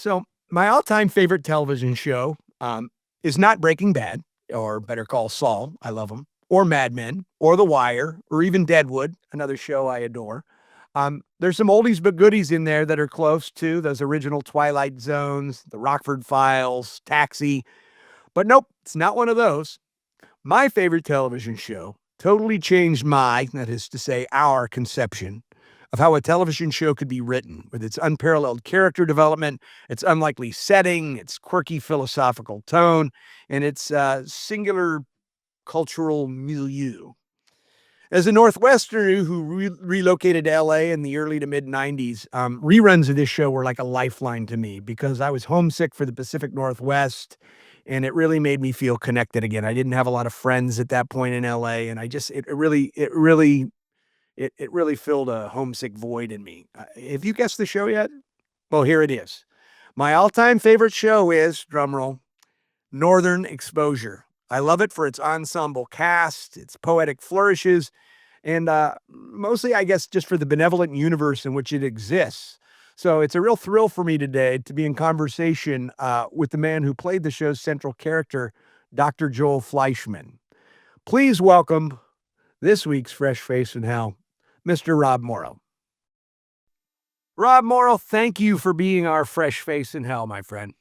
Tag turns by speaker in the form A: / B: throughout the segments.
A: So, my all-time favorite television show is not Breaking Bad or Better Call Saul. I love them, or Mad Men, or The Wire, or even Deadwood, another show I adore. There's some oldies but goodies in there that are close to those original Twilight Zones, The Rockford Files, Taxi. But nope, it's not one of those. My favorite television show totally changed that is to say, our conception of how a television show could be written with its unparalleled character development, its unlikely setting, its quirky philosophical tone, and its singular cultural milieu. As a Northwesterner who relocated to LA in the early to mid 90s, reruns of this show were like a lifeline to me because I was homesick for the Pacific Northwest and it really made me feel connected again. I didn't have a lot of friends at that point in LA and it really filled a homesick void in me. Have you guessed the show yet? Well, here it is. My all-time favorite show is, drumroll, Northern Exposure. I love it for its ensemble cast, its poetic flourishes, and mostly, I guess, just for the benevolent universe in which it exists. So it's a real thrill for me today to be in conversation with the man who played the show's central character, Dr. Joel Fleischman. Please welcome this week's Fresh Face in Hell, Mr. Rob Morrow. Rob Morrow, thank you for being our fresh face in hell, my friend.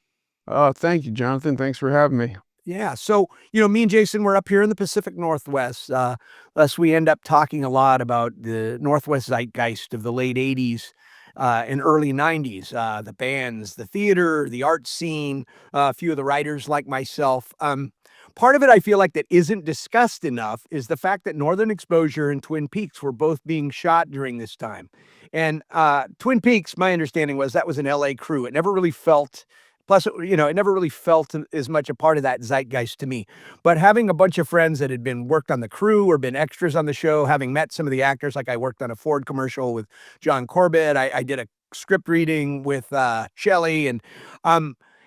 B: Oh, thank you, Jonathan. Thanks for having me.
A: Yeah. So, me and Jason, we're up here in the Pacific Northwest. Thus, we end up talking a lot about the Northwest zeitgeist of the late 80s and early 90s, the bands, the theater, the art scene, a few of the writers like myself. Part of it I feel like that isn't discussed enough is the fact that Northern Exposure and Twin Peaks were both being shot during this time. And Twin Peaks, my understanding was that was an LA crew. It never really felt, plus, it never really felt as much a part of that zeitgeist to me. But having a bunch of friends that had been worked on the crew or been extras on the show, having met some of the actors, like I worked on a Ford commercial with John Corbett, I did a script reading with Shelley, and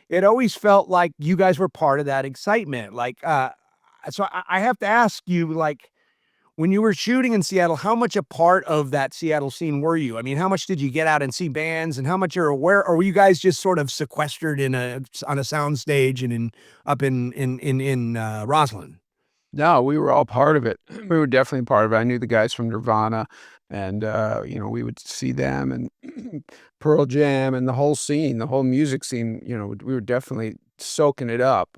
A: it always felt like you guys were part of that excitement. So I have to ask you, like, when you were shooting in Seattle, how much a part of that Seattle scene were you? I mean, how much did you get out and see bands, and how much are aware, or were you guys just sort of sequestered on a sound stage and up in Roslyn?
B: No, we were all part of it. We were definitely part of it. I knew the guys from Nirvana, and we would see them and Pearl Jam and the whole scene, the whole music scene. We were definitely soaking it up.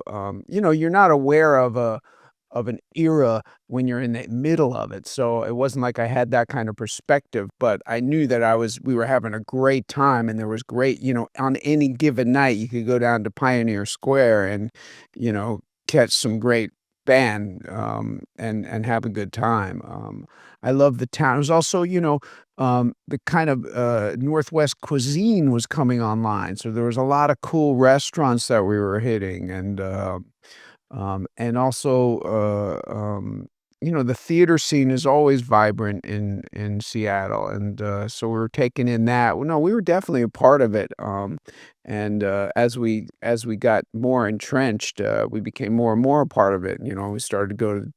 B: You're not aware of an era when you're in the middle of it. So it wasn't like I had that kind of perspective, but I knew that we were having a great time and there was great, on any given night, you could go down to Pioneer Square and, catch some great band, and have a good time. I love the town. It was also, the kind of Northwest cuisine was coming online. So there was a lot of cool restaurants that we were hitting and also, the theater scene is always vibrant in Seattle, and so we were taking in that. Well, no, we were definitely a part of it. And as we got more entrenched, we became more and more a part of it. We started to go to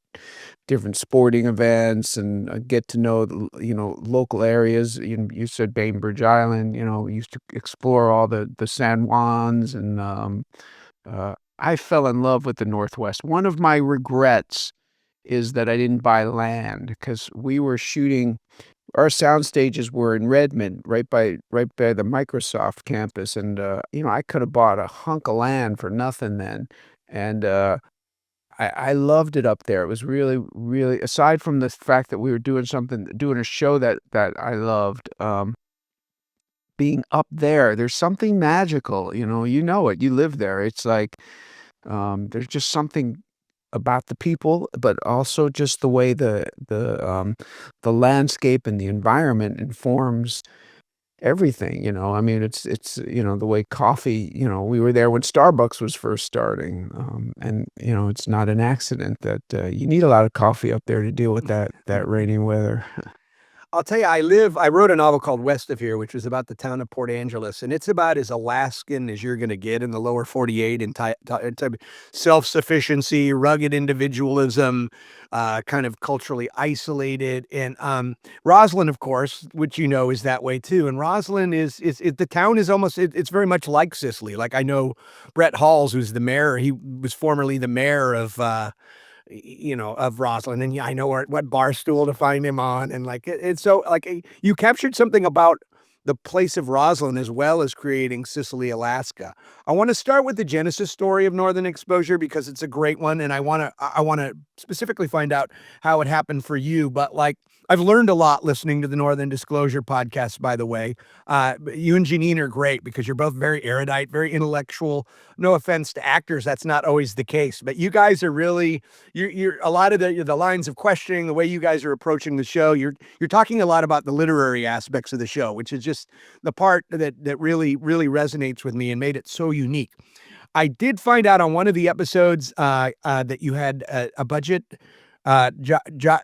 B: different sporting events and get to know local areas. You said Bainbridge Island. We used to explore all the San Juans and. I fell in love with the Northwest. One of my regrets is that I didn't buy land because we were shooting. Our sound stages were in Redmond, right by the Microsoft campus, and I could have bought a hunk of land for nothing then, and I loved it up there. It was really, really, aside from the fact that we were doing a show that I loved. Being up there's something magical. It. You live there. It's like. There's just something about the people, but also just the way the landscape and the environment informs everything. I mean, it's the way coffee. We were there when Starbucks was first starting, and it's not an accident that you need a lot of coffee up there to deal with that rainy weather.
A: I'll tell you, I wrote a novel called West of Here, which was about the town of Port Angeles, and it's about as Alaskan as you're going to get in the lower 48 in type of self-sufficiency, rugged individualism, kind of culturally isolated. And Roslyn, of course, which you know is that way too. And Roslyn the town is almost, it's very much like Sicily. Like I know Brett Halls, who's the mayor, he was formerly the mayor of of Roslyn, and yeah, I know what bar stool to find him on, and like it's so like you captured something about the place of Roslyn as well as creating Sicily, Alaska. I want to start with the genesis story of Northern Exposure because it's a great one, and I want to specifically find out how it happened for you. But like I've learned a lot listening to the Northern Disclosure podcast, by the way. You and Janine are great because you're both very erudite, very intellectual. No offense to actors, that's not always the case, but you guys are really you're a lot of the lines of questioning, the way you guys are approaching the show. You're talking a lot about the literary aspects of the show, which is just the part that really resonates with me and made it so unique. I did find out on one of the episodes that you had a budget.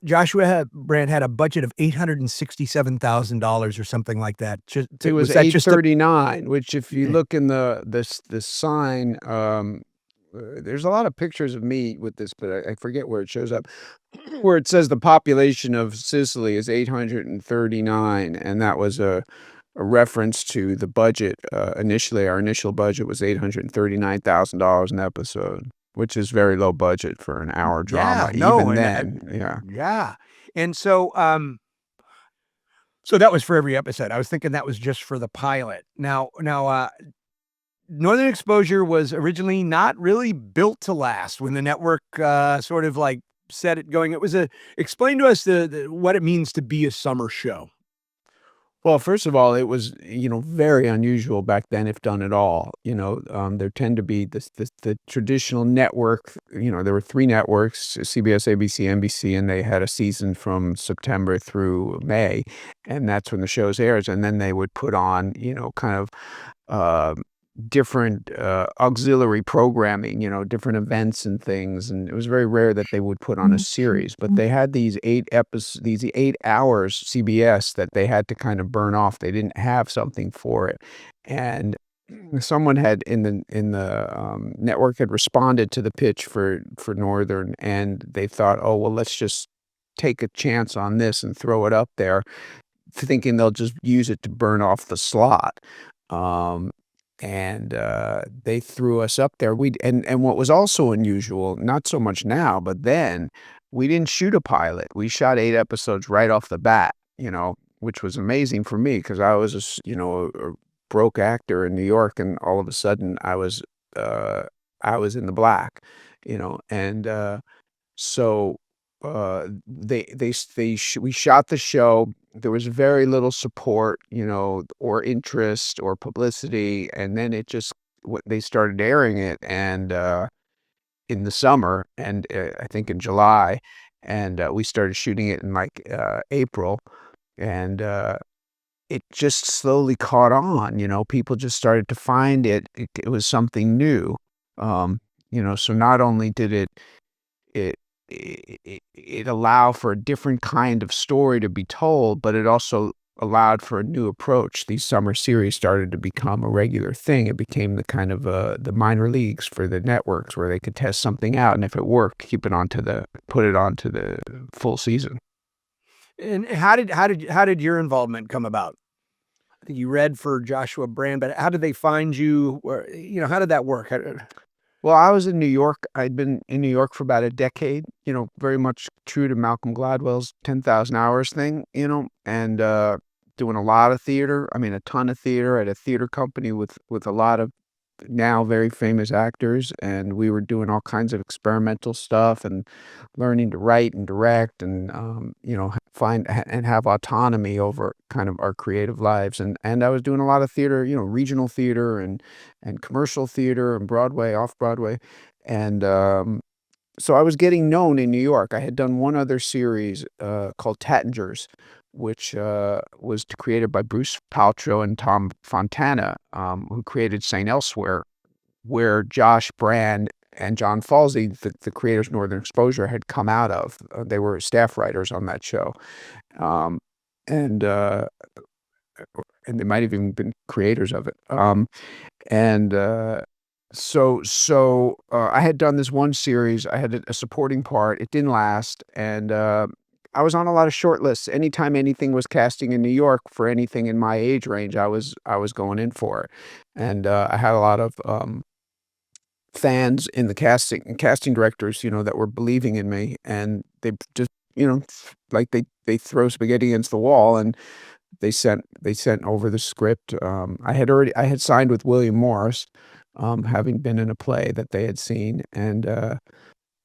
A: Joshua Brand had a budget of $867,000 or something like that.
B: It was
A: Was that just a
B: 839, which if you look in the sign, there's a lot of pictures of me with this, but I forget where it shows up, where it says the population of Sicily is 839, and that was a reference to the budget. Initially, our initial budget was $839,000 an episode, which is very low budget for an hour drama,
A: yeah, no,
B: even
A: and
B: then. Yeah.
A: yeah. And so that was for every episode. I was thinking that was just for the pilot. Now, Northern Exposure was originally not really built to last when the network sort of like set it going. It was explain to us what it means to be a summer show.
B: Well, first of all, it was, very unusual back then if done at all. There tend to be the traditional network, there were 3 networks, CBS, ABC, NBC, and they had a season from September through May, and that's when the shows airs, and then they would put on, kind of, uh different, auxiliary programming, different events and things, and it was very rare that they would put on a series, but they had these 8 hours CBS that they had to kind of burn off. They didn't have something for it, and someone had network had responded to the pitch for Northern, and they thought, "Oh, well, let's just take a chance on this and throw it up there," thinking they'll just use it to burn off the slot. Um they threw us up there. And what was also unusual, not so much now, but then, we didn't shoot a pilot. We shot 8 episodes right off the bat, which was amazing for me because I was a broke actor in New York, and all of a sudden I was in the black, and, so, we shot the show. There was very little support, or interest or publicity, and then they started airing it, and, in the summer, and, I think in July, and, we started shooting it in, like, April, and, it just slowly caught on, people just started to find it was something new, so not only did it it allow for a different kind of story to be told, but it also allowed for a new approach. These summer series started to become a regular thing. It became the kind of, the minor leagues for the networks where they could test something out, and if it worked, put it onto the full season.
A: And how did your involvement come about? I think you read for Joshua Brand, but how did they find you? Or, how did that work?
B: Well, I was in New York. I'd been in New York for about a decade, very much true to Malcolm Gladwell's 10,000 Hours thing, and, doing a lot of theater. I mean, a ton of theater at a theater company with a lot of now very famous actors, and we were doing all kinds of experimental stuff and learning to write and direct and, and have autonomy over kind of our creative lives. And I was doing a lot of theater, regional theater and commercial theater and Broadway, off Broadway. And, so I was getting known in New York. I had done one other series, called Tattingers, which, was created by Bruce Paltrow and Tom Fontana, who created Saint Elsewhere, where Josh Brand and John Falsey, the creators of Northern Exposure, had come out of. They were staff writers on that show. Um, and, and they might have even been creators of it, and, I had done this one series, I had a supporting part, it didn't last, and, I was on a lot of short lists. Anytime anything was casting in New York for anything in my age range, I was going in for it, and, I had a lot of, fans in the casting directors, that were believing in me, and they just, like, they throw spaghetti against the wall, and they sent over the script. I had signed with William Morris, having been in a play that they had seen, and,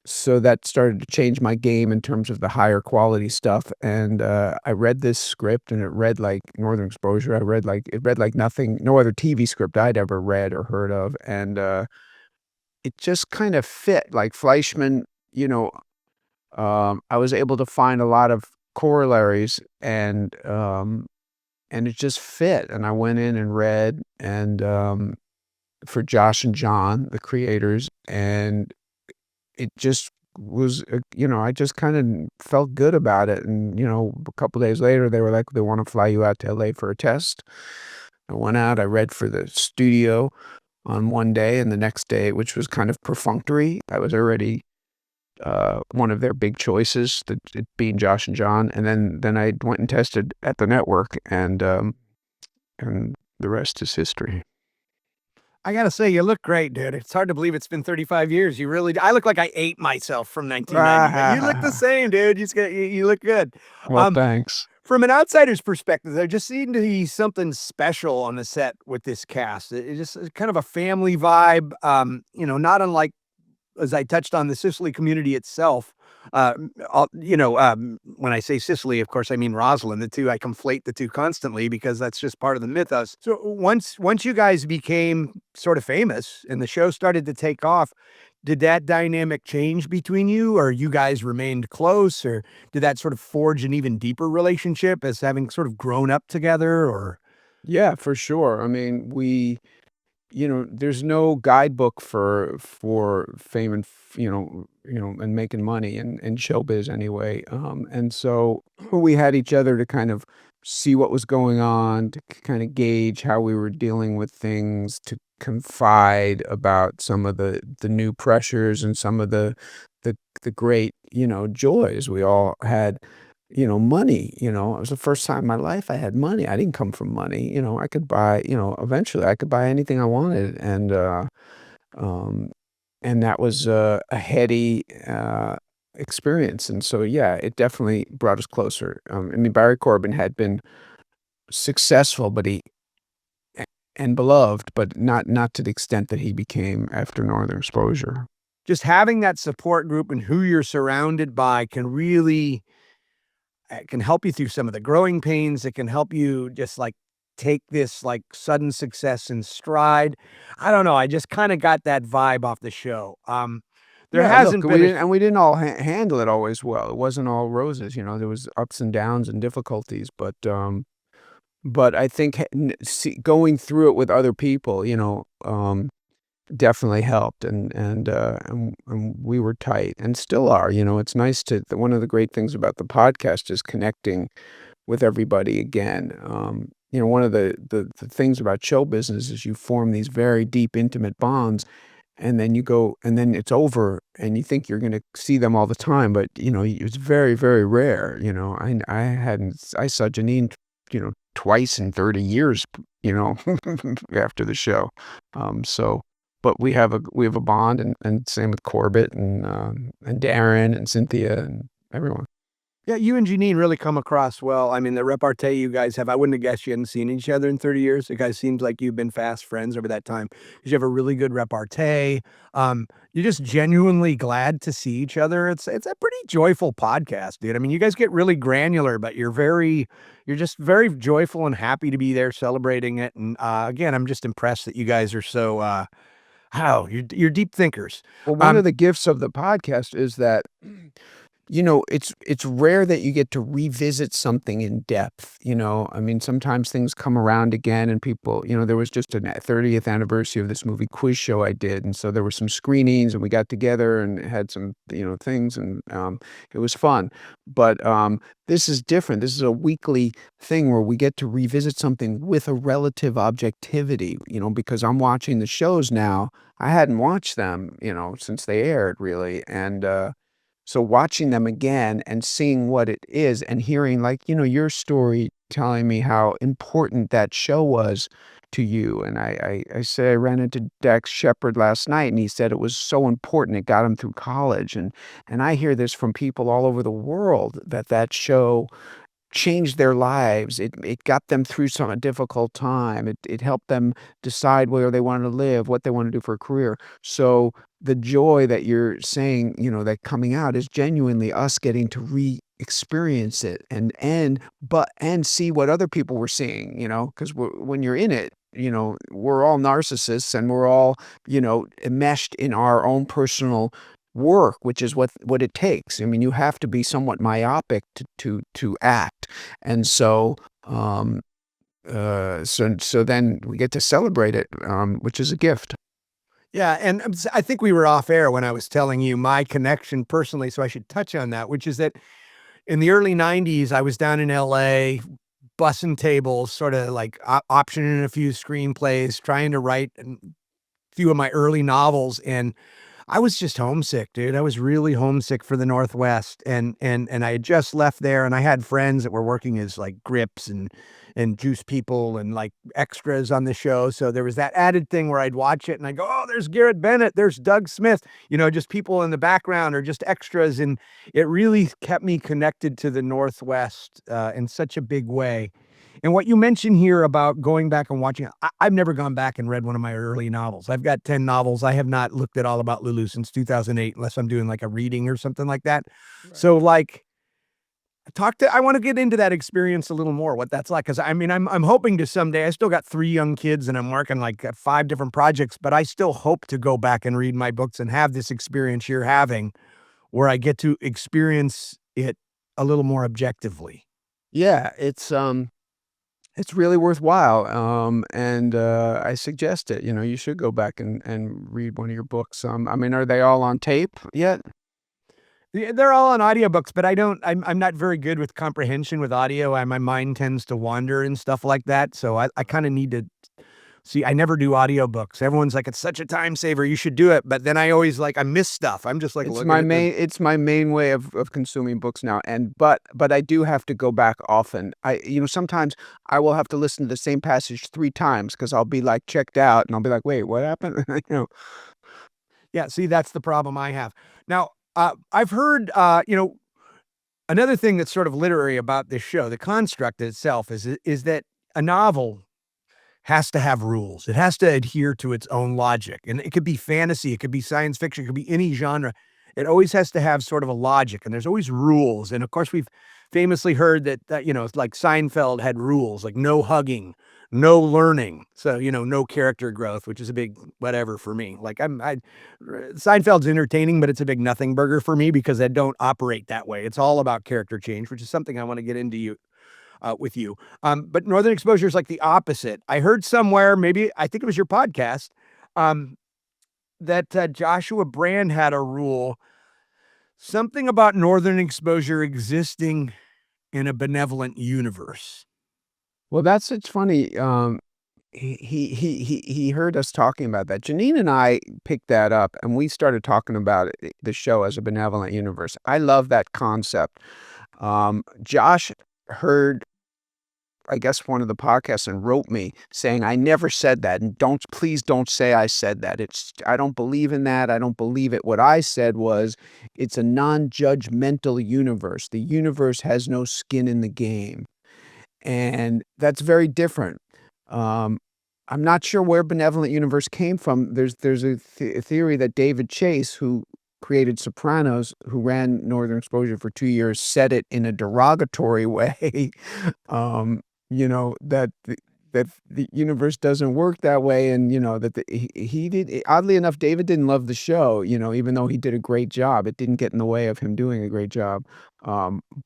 B: so that started to change my game in terms of the higher quality stuff, and, I read this script, and it read like Northern Exposure. It read like nothing no other TV script I'd ever read or heard of, and, it just kind of fit, like Fleischman, I was able to find a lot of corollaries, and it just fit, and I went in and read, and, for Josh and John, the creators, and it just was, I just kinda felt good about it, and, a couple days later, they were like, "They wanna fly you out to LA for a test." I went out, I read for the studio on one day, and the next day, which was kind of perfunctory, I was already, one of their big choices, it being Josh and John, and then I went and tested at the network, and the rest is history.
A: I gotta say, you look great, dude. It's hard to believe it's been 35 years. You really I look like I ate myself from 1990, but you look the same, dude. You look good.
B: Well,
A: Um,
B: thanks.
A: from an outsider's perspective, there just seemed to be something special on the set with this cast. It just kind of a family vibe, not unlike as I touched on the Sicily community itself, when I say Sicily, of course, I mean Roslyn. I conflate the two constantly because that's just part of the mythos. So once you guys became sort of famous and the show started to take off, did that dynamic change between you, or you guys remained close, or did that sort of forge an even deeper relationship as having sort of grown up together, or
B: Yeah, for sure. I mean, there's no guidebook for fame and and making money in showbiz anyway. And so we had each other to kind of see what was going on, to kind of gauge how we were dealing with things, to confide about some of the new pressures and some of the great joys we all had. Money, it was the first time in my life I had money. I didn't come from money, I could buy, eventually I could buy anything I wanted, um, and that was a heady, experience, and so, yeah, it definitely brought us closer. I mean, Barry Corbin had been successful, but he and beloved, but not to the extent that he became after Northern Exposure.
A: just having that support group and who you're surrounded by can really it can help you through some of the growing pains. It can help you just like take this like sudden success in stride. I don't know. I just kind of got that vibe off the show. There
B: Yeah, look,
A: hasn't been a
B: we didn't all handle it always well. It wasn't all roses, there was ups and downs and difficulties, but I think going through it with other people, definitely helped, and we were tight and still are. It's nice one of the great things about the podcast is connecting with everybody again. One of the things about show business is you form these very deep, intimate bonds, and then you go and then it's over, and you think you're gonna see them all the time, but, it's very, very rare. I saw Janine, twice in 30 years, after the show. So but we have a bond, and same with Corbett and Darren and Cynthia and everyone.
A: yeah, you and Janine really come across well. I mean, the repartee you guys have, I wouldn't have guessed you hadn't seen each other in 30 years. It guys seems like you've been fast friends over that time because you have a really good repartee. You're just genuinely glad to see each other. It's a pretty joyful podcast, dude. I mean, you guys get really granular, but you're just very joyful and happy to be there celebrating it. And again, I'm just impressed that you guys are so you're deep thinkers.
B: Well, one
A: Um,
B: of the gifts of the podcast is that It's rare that you get to revisit something in depth, you know? I mean, sometimes things come around again and people there was just a 30th anniversary of this movie quiz show I did, and so there were some screenings, and we got together and had some, things, and, it was fun. But, this is different. This is a weekly thing where we get to revisit something with a relative objectivity, because I'm watching the shows now. I hadn't watched them, since they aired, really, and, so watching them again and seeing what it is and hearing, like, your story telling me how important that show was to you, and I said I ran into Dax Shepard last night, and he said it was so important, it got him through college, and I hear this from people all over the world that that show changed their lives. It got them through a difficult time. It helped them decide where they wanted to live, what they want to do for a career. So the joy that you're saying, that coming out is genuinely us getting to re-experience it and see what other people were seeing, because when you're in it, we're all narcissists and we're all, enmeshed in our own personal work, which is what it takes. I mean, you have to be somewhat myopic to act. And so, so then we get to celebrate it, which is a gift.
A: Yeah, and I think we were off air when I was telling you my connection personally, so I should touch on that, which is that in the early '90s, I was down in LA bussing tables, sorta like optioning a few screenplays, trying to write a few of my early novels, and I was just homesick, dude. I was really homesick for the Northwest, and I had just left there, and I had friends that were working as, like, grips and juice people and, like, extras on the show, so there was that added thing where I'd watch it and I'd go, "Oh, there's Garrett Bennett, there's Doug Smith," just people in the background or just extras, and it really kept me connected to the Northwest, in such a big way. And what you mentioned here about going back and watching I've never gone back and read one of my early novels. I've got 10 novels. I have not looked at All About Lulu since 2008 unless I'm doing, like, a reading or something like that.
B: Right.
A: So, like, I wanna get into that experience a little more, what that's like, 'cause, I mean, I'm hoping to someday I still got 3 young kids, and I'm working, like, 5 different projects, but I still hope to go back and read my books and have this experience you're having, where I get to experience it a little more objectively.
B: Yeah, it's really worthwhile, and, I suggest it, you should go back and read one of your books. I mean, are they all on tape yet?
A: Yeah, they're all on audiobooks, but I'm not very good with comprehension with audio, and my mind tends to wander and stuff like that, so I kinda need to see, I never do audiobooks. Everyone's like, "It's such a time saver, you should do it," but then I always, like, I miss stuff. I'm just, like, looking at the
B: It's my main way of consuming books now, and but I do have to go back often. Sometimes I will have to listen to the same passage 3 times because 'cause I'll be, like, checked out, and I'll be like, "Wait, what happened?" You know?
A: Yeah, see, that's the problem I have. Now, I've heard, another thing that's sort of literary about this show, the construct itself is that a novel has to have rules. It has to adhere to its own logic, and it could be fantasy, it could be science fiction, it could be any genre. It always has to have sort of a logic, and there's always rules, and of course, we've famously heard that, it's like Seinfeld had rules, like no hugging, no learning, so, no character growth, which is a big whatever for me. Like, Seinfeld's entertaining, but it's a big nothing burger for me because I don't operate that way. It's all about character change, which is something I wanna get into with you. But Northern Exposure is like the opposite. I heard somewhere, maybe I think it was your podcast, um, that Joshua Brand had a rule, something about Northern Exposure existing in a benevolent universe.
B: Well, it's funny, he heard us talking about that. Janine and I picked that up, and we started talking about the show as a benevolent universe. I love that concept. Josh heard, I guess, one of the podcasts and wrote me saying, "I never said that, and please don't say I said that. I don't believe in that. I don't believe it. What I said was, it's a non-judgmental universe. The universe has no skin in the game." And that's very different. Um, I'm not sure where benevolent universe came from. There's a theory that David Chase, who created Sopranos, who ran Northern Exposure for 2 years, said it in a derogatory way. That that the universe doesn't work that way, and, that he did oddly enough, David didn't love the show, even though he did a great job. It didn't get in the way of him doing a great job.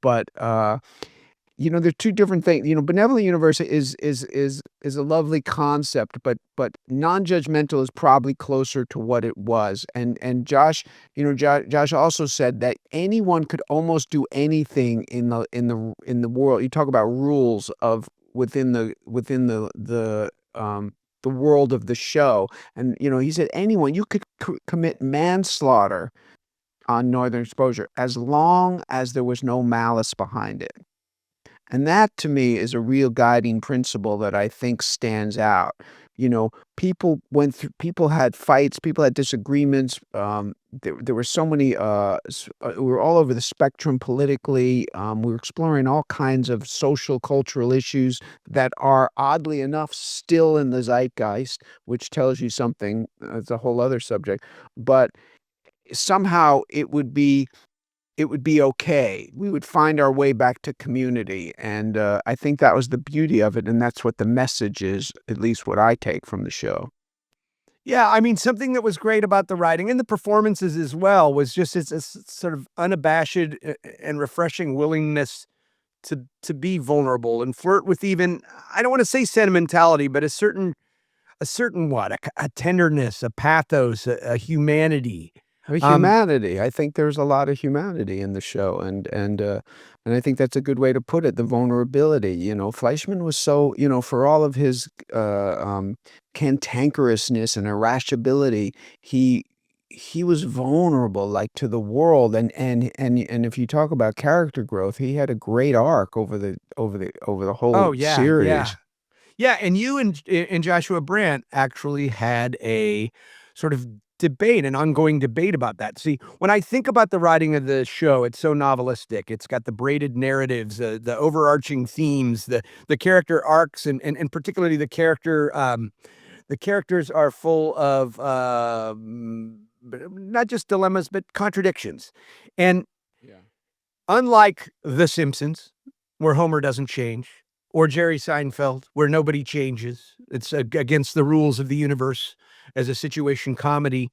B: But, they're two different things. Benevolent universe is a lovely concept, but non-judgmental is probably closer to what it was. And Josh also said that anyone could almost do anything in the world. You talk about rules of within the world of the show, and he said anyone you could commit manslaughter on Northern Exposure as long as there was no malice behind it. And that to me is a real guiding principle that I think stands out. People had fights, people had disagreements. There were so many, we were all over the spectrum politically. We were exploring all kinds of social, cultural issues that are oddly enough still in the zeitgeist, which tells you something. It's a whole other subject. But somehow it would be okay. We would find our way back to community, and, I think that was the beauty of it, and that's what the message is, at least what I take from the show.
A: Yeah, I mean, something that was great about the writing and the performances as well was just its sort of unabashed and refreshing willingness to be vulnerable and flirt with even I don't wanna say sentimentality, but a certain what? A tenderness, a pathos, a humanity. Um
B: Humanity, I think there's a lot of humanity in the show, and I think that's a good way to put it, the vulnerability. Fleischman was so, for all of his, cantankerousness and irascibility, he was vulnerable, like, to the world, and if you talk about character growth, he had a great arc over the
A: Oh,
B: whole
A: yeah, yeah.
B: series.
A: Yeah, and you and Joshua Brandt actually had a sort of debate, an ongoing debate about that. See, when I think about the writing of the show, it's so novelistic. It's got the braided narratives, the overarching themes, the character arcs, and particularly the characters are full of not just dilemmas but contradictions. And
B: Yeah.
A: unlike The Simpsons, where Homer doesn't change, or Jerry Seinfeld, where nobody changes, it's against the rules of the universe as a situation comedy,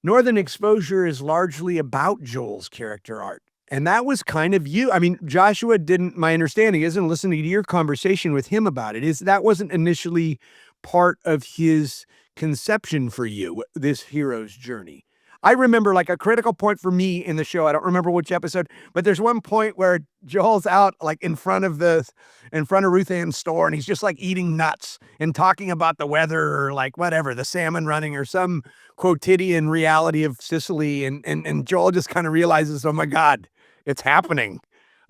A: Northern Exposure is largely about Joel's character arc, and that was kind of you. I mean, Joshua didn't my understanding is, and listening to your conversation with him about it, is that wasn't initially part of his conception for you, this hero's journey. I remember, like, a critical point for me in the show, I don't remember which episode, but there's one point where Joel's out, like, in front of Ruth Ann's store, and he's just, like, eating nuts and talking about the weather or, like, whatever, the salmon running or some quotidian reality of Sicily, and Joel just kinda realizes, "Oh my god, it's happening.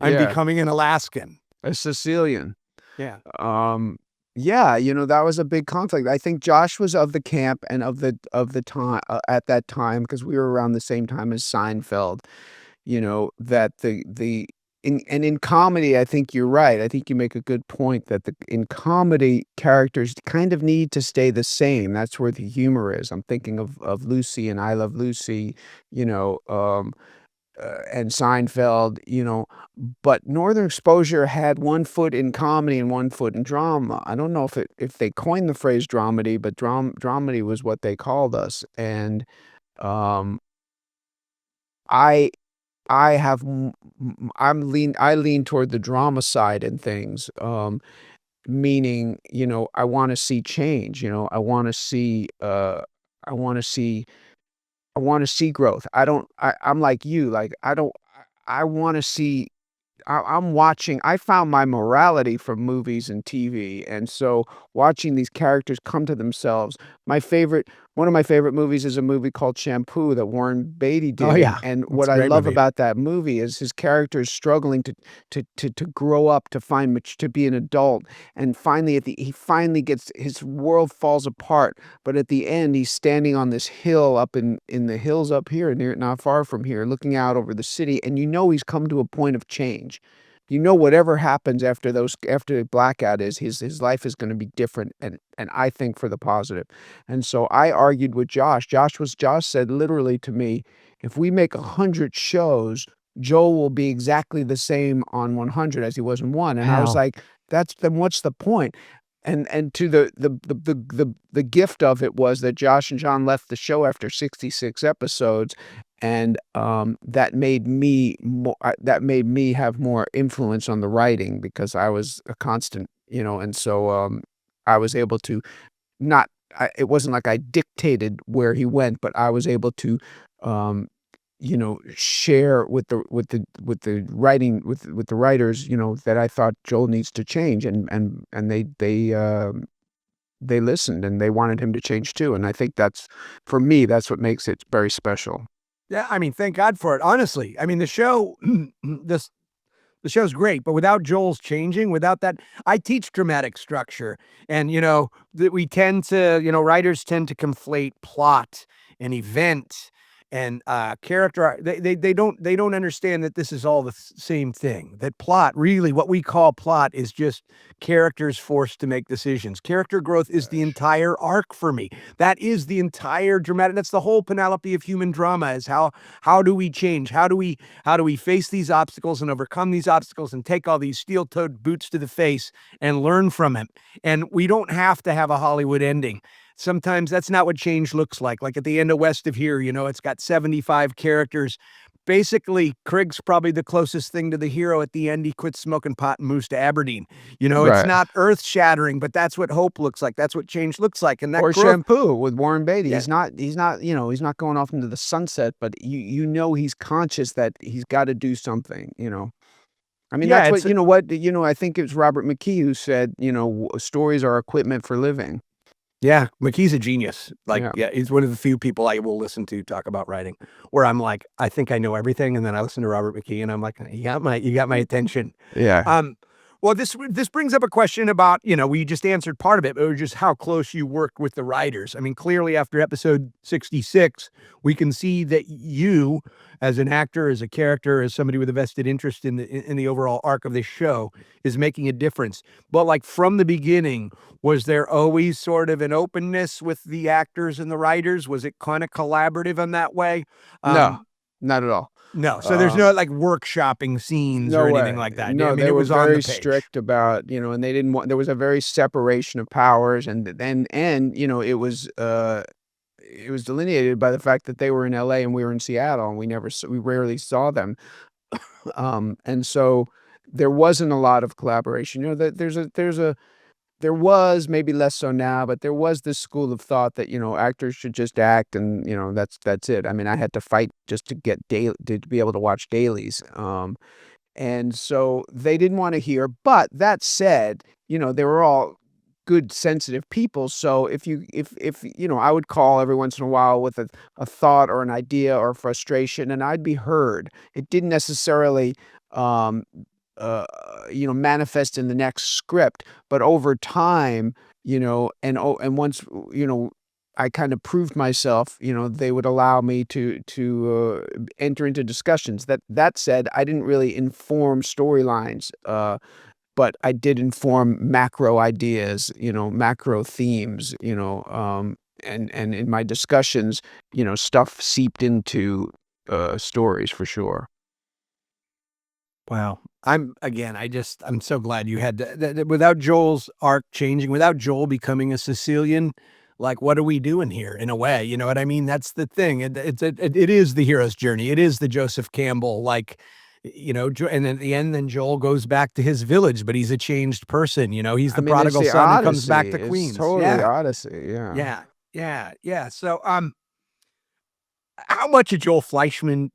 A: I'm
B: Yeah,
A: becoming an Alaskan."
B: a Sicilian.
A: Yeah.
B: Um, yeah, that was a big conflict. I think Josh was of the camp and of the time at that time, because we were around the same time as Seinfeld, that in comedy, I think you're right. I think you make a good point that in comedy, characters kind of need to stay the same. That's where the humor is. I'm thinking of Lucy and I Love Lucy, and Seinfeld, but Northern Exposure had one foot in comedy and one foot in drama. I don't know if they coined the phrase dramedy, but dramedy was what they called us, and, um, I I have I lean toward the drama side in things, meaning, I wanna see change. I wanna see I wanna see growth. I'm like you, like, I don't I wanna see I'm watching I found my morality from movies and TV, and so watching these characters come to themselves. My favorite One of my favorite movies is a movie called Shampoo that Warren Beatty
A: Oh,
B: did, and
A: yeah.
B: and
A: It's
B: what
A: a
B: I
A: great
B: love
A: movie.
B: about that movie is his character is struggling to grow up, to find to be an adult, and finally he finally gets his world falls apart, but at the end, he's standing on this hill up in the hills up here near not far from here, looking out over the city, and he's come to a point of change. Whatever happens after the blackout is his life is gonna be different, and I think for the positive. And so I argued with Josh. Josh said literally to me, "If we make 100 shows, Joel will be exactly the same on 100 as he was in 1." And I was
A: Wow.
B: like, then what's the point? And to the gift of it was that Josh and John left the show after 66 episodes, and, that made me have more influence on the writing because I was a constant, and so, I was able to not it wasn't like I dictated where he went, but I was able to, um, share with the writing with the writers, that I thought Joel needs to change, and they listened and they wanted him to change too, and I think that's for me, that's what makes it very special.
A: Yeah, I mean, thank God for it, honestly. I mean, the show, this the show's great, but without Joel's changing, without that I teach dramatic structure, and, that we tend to writers tend to conflate plot and event and, character they don't understand that this is all the same thing, that plot really what we call plot is just characters forced to make decisions. Character growth is the entire arc for me. That is the entire dramatic that's the whole Penelope of human drama is how do we change? How do we face these obstacles and overcome these obstacles and take all these steel-toed boots to the face and learn from it? And we don't have to have a Hollywood ending. Sometimes that's not what change looks like. Like at the end of West of Here, it's got 75 characters. Basically, Krieg's probably the closest thing to the hero at the end. He quits smoking pot and moves to Aberdeen. It's
B: Right.
A: not earth-shattering, but that's what hope looks like. That's what change looks like. And that
B: Or
A: growth.
B: Shampoo with Warren Beatty.
A: Yeah.
B: He's not going off into the sunset, but he's conscious that he's gotta do something, I mean,
A: Yeah,
B: that's
A: it's
B: what I think it was Robert McKee who said, "Stories are equipment for living."
A: Yeah, McKee's a genius. Like,
B: Yeah.
A: yeah, he's one of the few people I will listen to talk about writing, where I'm like, I think I know everything, and then I listen to Robert McKee, and I'm like, you got my attention.
B: Yeah.
A: Um, well, this brings up a question about, we just answered part of it, but it was just how close you work with the writers. I mean, clearly after episode 66, we can see that you, as an actor, as a character, as somebody with a vested interest in the overall arc of this show, is making a difference. But like from the beginning, was there always sort of an openness with the actors and the writers? Was it kind of collaborative in that way?
B: No,
A: Um,
B: not at all.
A: no. So there's
B: Um
A: no like workshopping scenes or
B: No
A: anything
B: way.
A: like that. I
B: No,
A: mean,
B: they
A: it
B: were
A: was on the
B: very
A: page.
B: strict about, and they didn't want there was a very separation of powers and it was delineated by the fact that they were in LA and we were in Seattle and we rarely saw them. And so there wasn't a lot of collaboration. There was, maybe less so now, but there was this school of thought that, actors should just act and, that's it. I mean, I had to fight just to get daily to be able to watch dailies. And so they didn't wanna hear, but that said, they were all good, sensitive people, so I would call every once in a while with a thought or an idea or frustration, and I'd be heard. It didn't necessarily, um, manifest in the next script, but over time, and once, I kind of proved myself, they would allow me to enter into discussions. That said, I didn't really inform storylines, but I did inform macro ideas, macro themes, and in my discussions, stuff seeped into stories for sure.
A: Wow. I'm so glad you had that without Joel's arc changing, without Joel becoming a Sicilian, like, what are we doing here in a way? You know what I mean? That's the thing. It is the hero's journey. It is the Joseph Campbell, like, and at the end, then Joel goes back to his village, but he's a changed person. He's
B: I
A: the
B: mean, it's
A: prodigal
B: the
A: son who comes back
B: Odyssey.
A: to
B: It's
A: Queens.
B: totally
A: Yeah.
B: Odyssey. Yeah.
A: Yeah. Yeah. Yeah. So, how much of Joel Fleischman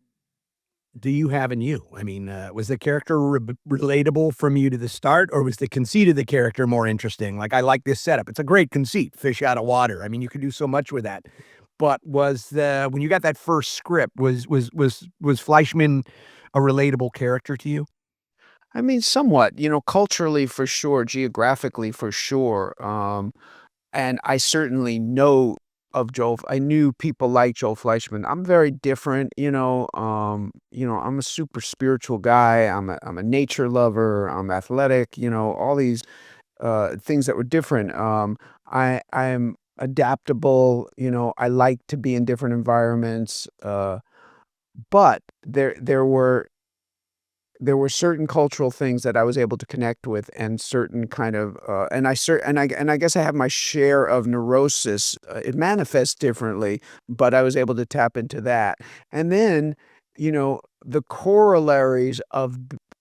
A: do you have in you? I mean, was the character relatable from you to the start, or was the conceit of the character more interesting? Like, I like this setup. It's a great conceit, fish out of water. I mean, you could do so much with that. But was the when you got that first script, was Fleischman a relatable character to you?
B: I mean, somewhat, culturally for sure, geographically for sure. And I certainly know of Joel I knew people like Joel Fleischman. I'm very different, I'm a super spiritual guy. I'm a nature lover. I'm athletic, all these things that were different. I'm adaptable, I like to be in different environments. But there were there were certain cultural things that I was able to connect with and certain kind of, and I guess I have my share of neurosis. It manifests differently, but I was able to tap into that. And then, the corollaries of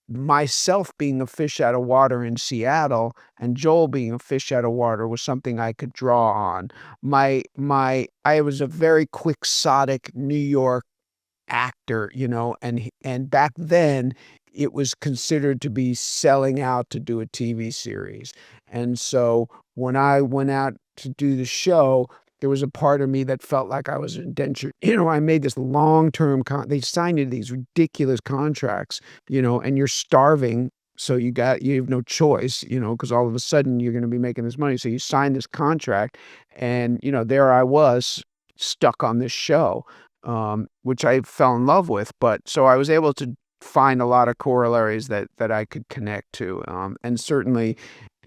B: myself being a fish out of water in Seattle and Joel being a fish out of water was something I could draw on. I was a very quixotic New York actor, and back then it was considered to be selling out to do a TV series. And so when I went out to do the show, there was a part of me that felt like I was indentured. I made this long-term they signed you to these ridiculous contracts, and you're starving. So you have no choice, because all of a sudden you're going to be making this money. So you sign this contract and, there I was stuck on this show, which I fell in love with. But so I was able to find a lot of corollaries that I could connect to, and certainly,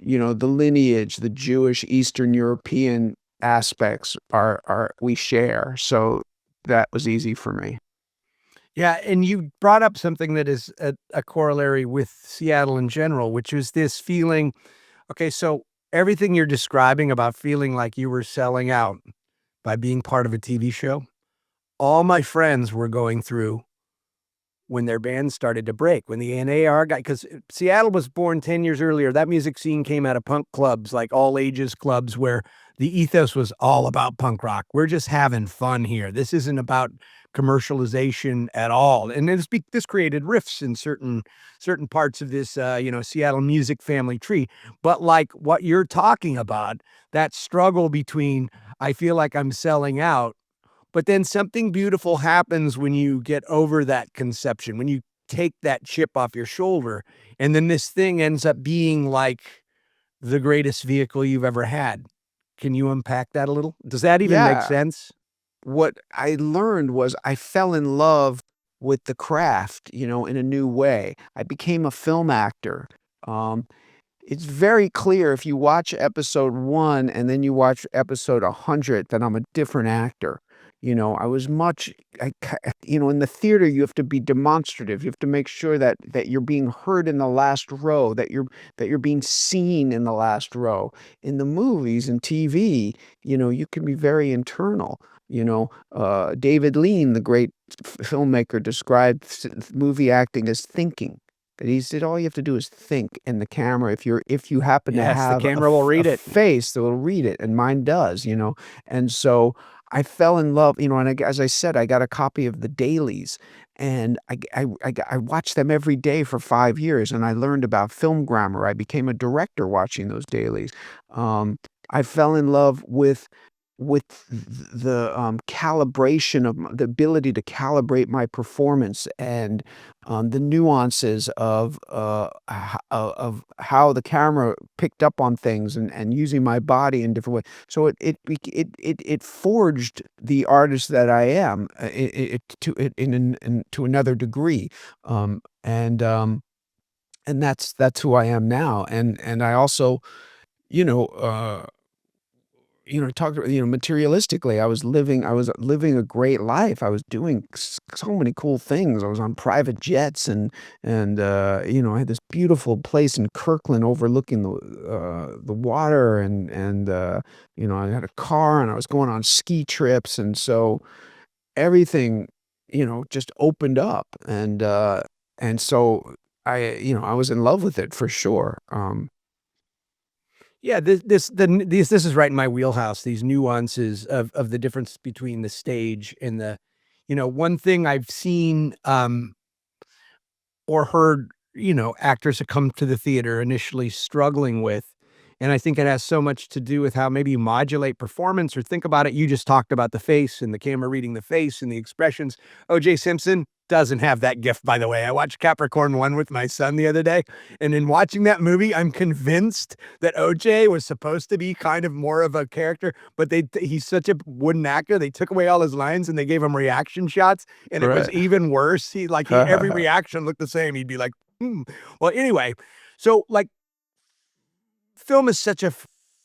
B: the lineage, the Jewish Eastern European aspects are we share. So that was easy for me.
A: Yeah, and you brought up something that is a corollary with Seattle in general, which was this feeling. Okay, so everything you're describing about feeling like you were selling out by being part of a TV show, all my friends were going through when their bands started to break, when the NAR guy, because Seattle was born 10 years earlier. That music scene came out of punk clubs, like all ages clubs, where the ethos was all about punk rock. We're just having fun here. This isn't about commercialization at all. And this created rifts in certain parts of this, Seattle music family tree. But like what you're talking about, that struggle between, I feel like I'm selling out, but then something beautiful happens when you get over that conception, when you take that chip off your shoulder, and then this thing ends up being like the greatest vehicle you've ever had. Can you unpack that a little? Does that even make
B: Yeah.
A: sense?
B: What I learned was I fell in love with the craft, in a new way. I became a film actor. Um, It's very clear if you watch episode 1 and then you watch episode 100 that I'm a different actor. I was much I ki in the theater, you have to be demonstrative. You have to make sure that you're being heard in the last row, that you're being seen in the last row. In the movies and TV, you can be very internal. David Lean, the great filmmaker, described movie acting as thinking. That he said, "All you have to do is think, and the camera, if you happen to
A: Yes, the
B: have
A: camera will
B: a
A: read it.
B: face that will read it," and mine does, and so I fell in love, and as I said, I got a copy of the dailies, and I watched them every day for 5 years, and I learned about film grammar. I became a director watching those dailies. I fell in love with the, calibration of the ability to calibrate my performance and, the nuances of how the camera picked up on things and using my body in different ways. So it forged the artist that I am, to another degree, and that's who I am now, and I also, you know, uh talk materialistically, I was living a great life. I was doing so many cool things. I was on private jets and I had this beautiful place in Kirkland overlooking the water and I had a car and I was going on ski trips, and so everything, just opened up, and so I was in love with it for sure.
A: Yeah, this is right in my wheelhouse, these nuances of the difference between the stage and one thing I've seen, or heard, actors that come to the theater initially struggling with. And I think it has so much to do with how maybe you modulate performance or think about it. You just talked about the face and the camera reading the face and the expressions. O.J. Simpson doesn't have that gift, by the way. I watched Capricorn 1 with my son the other day. And in watching that movie, I'm convinced that O.J. was supposed to be kind of more of a character, but he's such a wooden actor. They took away all his lines and they gave him reaction shots, and it was
B: Right.
A: even worse. Every reaction looked the same. He'd be like, "Hmm." Well, anyway, so like film is such a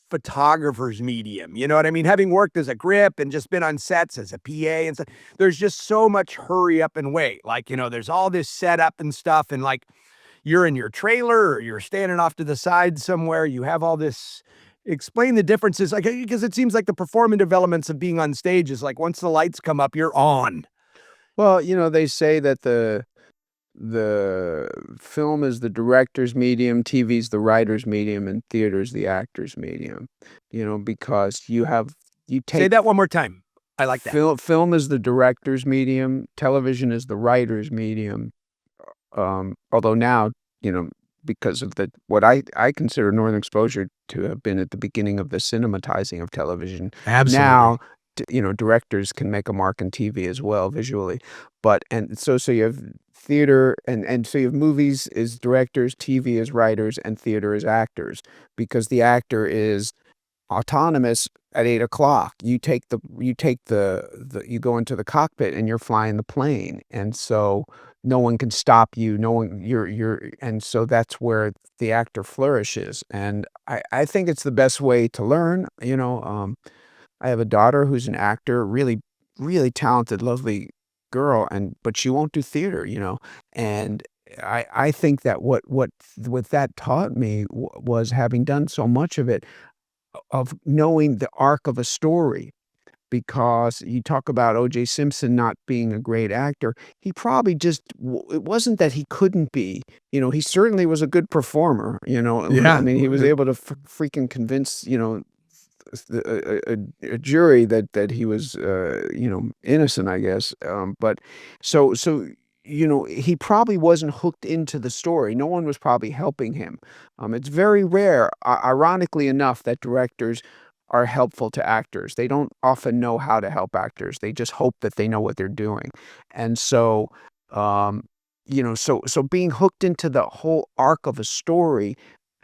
A: photographer's medium, you know what I mean? Having worked as a grip and just been on sets as a PA and stuff, there's just so much hurry up and wait. Like, there's all this setup and stuff, and like you're in your trailer or you're standing off to the side somewhere, you have all this. Explain the differences, like, because it seems like the performative elements of being on stage is like once the lights come up, you're on.
B: Well, they say that the film is the director's medium, TV's the writer's medium, and theater's the actor's medium. Because you
A: Say
B: take
A: that one more time. I like that.
B: film is the director's medium, television is the writer's medium. Although now, you know, because of what I consider Northern Exposure to have been at the beginning of the cinematizing of television. Now,
A: Absolutely.
B: directors can make a mark in TV as well visually. But and so you have theater and so you have movies as directors, TV as writers, and theater as actors, because the actor is autonomous at 8 o'clock. You go into the cockpit and you're flying the plane, and so no one can stop you. No one you're and so that's where the actor flourishes, and I think it's the best way to learn. I have a daughter who's an actor, really, really talented, lovely girl, but she won't do theater, and I think that what that taught me was, having done so much of it, of knowing the arc of a story. Because you talk about O.J. Simpson not being a great actor, he probably just it wasn't that he couldn't be, he certainly was a good performer, I
A: Yeah.
B: mean, he was able to freaking convince, a jury that he was, innocent, I guess, but he probably wasn't hooked into the story. No one was probably helping him. It's very rare, ironically enough, that directors are helpful to actors. They don't often know how to help actors. They just hope that they know what they're doing. And so, um, so being hooked into the whole arc of a story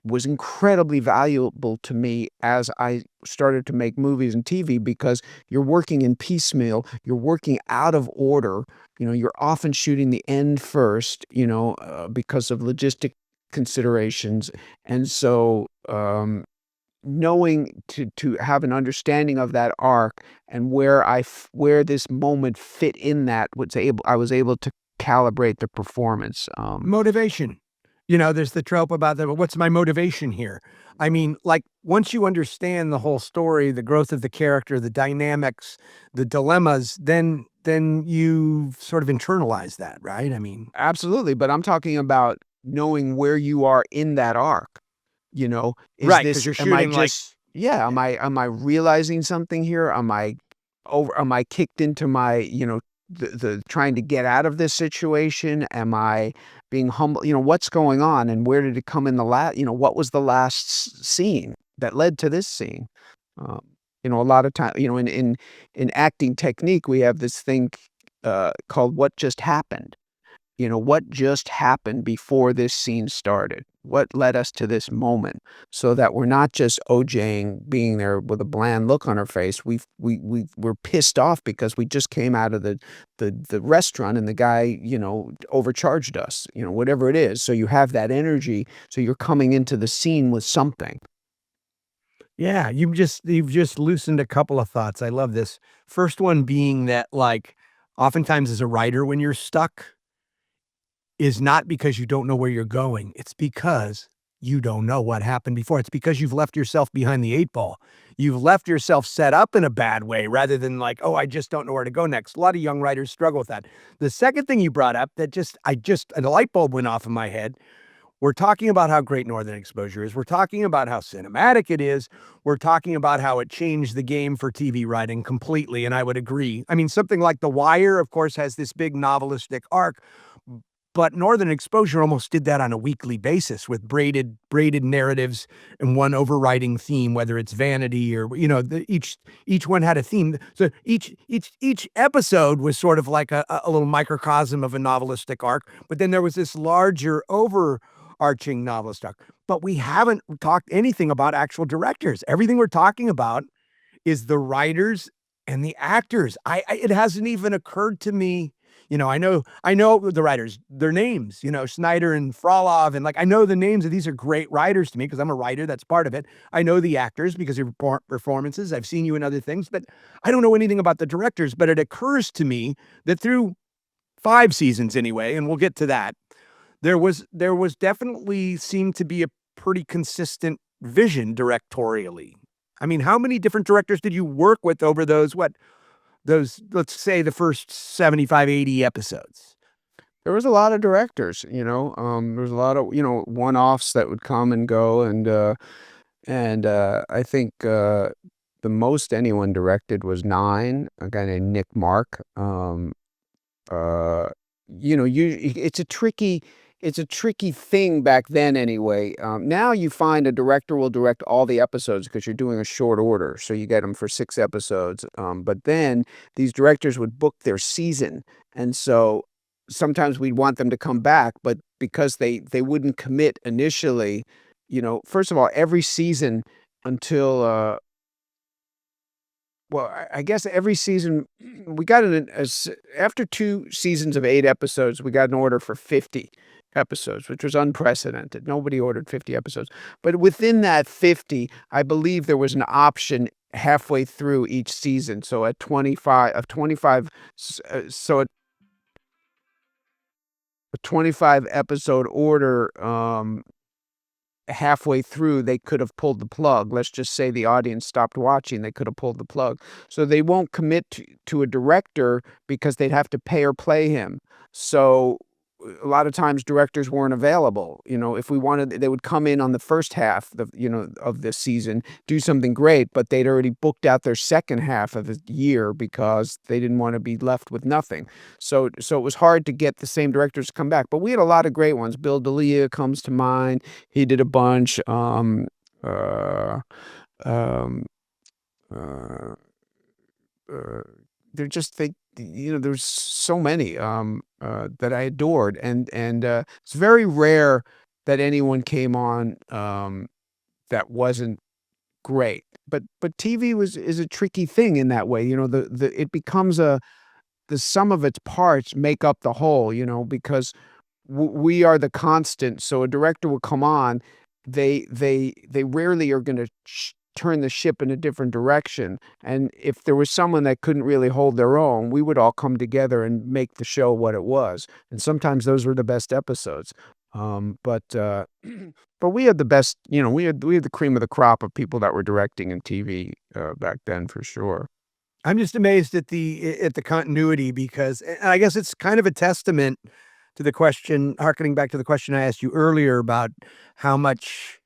B: was incredibly valuable to me as I started to make movies and TV, because you're working in piecemeal, you're working out of order, you're often shooting the end first, because of logistic considerations. And so, knowing to have an understanding of that arc and where this moment fit in that, I was able to calibrate the performance.
A: Motivation. There's the trope about what's my motivation here? I mean, like, once you understand the whole story, the growth of the character, the dynamics, the dilemmas, then you sort of internalize that, right? I mean,
B: Absolutely, but I'm talking about knowing where you are in that arc. Is
A: right, because
B: this
A: you're
B: am I
A: shooting like
B: just yeah, am I realizing something here? Am I kicked into my, the trying to get out of this situation? Am I being humble? What's going on, and where did it come in what was the last scene that led to this scene? Um, a lot of time, in acting technique, we have this thing called what just happened. What just happened before this scene started? What led us to this moment? So that we're not just OJing, being there with a bland look on our face. We're pissed off because we just came out of the restaurant and the guy, overcharged us, whatever it is. So you have that energy. So you're coming into the scene with something.
A: yeah, you've just loosened a couple of thoughts. I love this. First one being that, like, oftentimes as a writer, when you're stuck, is not because you don't know where you're going. It's because you don't know what happened before. It's because you've left yourself behind the 8 ball. You've left yourself set up in a bad way rather than like, "Oh, I just don't know where to go next." A lot of young writers struggle with that. The second thing you brought up that a light bulb went off in my head. We're talking about how great Northern Exposure is. We're talking about how cinematic it is. We're talking about how it changed the game for TV writing completely, and I would agree. I mean, something like The Wire, of course, has this big novelistic arc, but Northern Exposure almost did that on a weekly basis with braided narratives and one overriding theme, whether it's vanity or, each one had a theme. So each episode was sort of like a little microcosm of a novelistic arc, but then there was this larger overarching novelist arc. But we haven't talked anything about actual directors. Everything we're talking about is the writers and the actors. It hasn't even occurred to me I know the writers, their names, Snyder and Frolov, and like I know the names of these are great writers to me because I'm a writer. That's part of it. I know the actors because of performances. I've seen you in other things, but I don't know anything about the directors. But it occurs to me that through 5 seasons anyway, and we'll get to that, there was definitely seemed to be a pretty consistent vision directorially. I mean, how many different directors did you work with over those, let's say, the first 75, 80 episodes?
B: There was a lot of directors, there was a lot of, one-offs that would come and go, I think, the most anyone directed was 9, a guy named Nick Mark. Uh, it's a tricky thing back then anyway. Now you find a director will direct all the episodes because you're doing a short order, so you get them for 6 episodes. But then these directors would book their season, and so sometimes we'd want them to come back, but because they wouldn't commit initially, first of all, every season until, well, I guess every season we got after 2 seasons of 8 episodes, we got an order for 50 episodes, which was unprecedented. Nobody ordered 50 episodes. But within that 50, I believe there was an option halfway through each season. So at 25, so a 25 episode order, halfway through, they could have pulled the plug. Let's just say the audience stopped watching, they could have pulled the plug. So they won't commit to a director because they'd have to pay or play him. So a lot of times directors weren't available. If we wanted, they would come in on the first half of the season, do something great, but they'd already booked out their second half of the year because they didn't want to be left with nothing. So it was hard to get the same directors to come back. But we had a lot of great ones. Bill D'Elia comes to mind. He did a bunch. Uh, um, uh, uh, they're just there's so many that I adored, and it's very rare that anyone came on that wasn't great. But TV is a tricky thing in that way. It becomes the sum of its parts make up the whole. Because we are the constant. So a director will come on, they rarely are going to turn the ship in a different direction. And if there was someone that couldn't really hold their own, we would all come together and make the show what it was. And sometimes those were the best episodes. But but we had the best, we had the cream of the crop of people that were directing in TV back then for sure.
A: I'm just amazed at the continuity because, and I guess it's kind of a testament to the question, harkening back to the question I asked you earlier about how much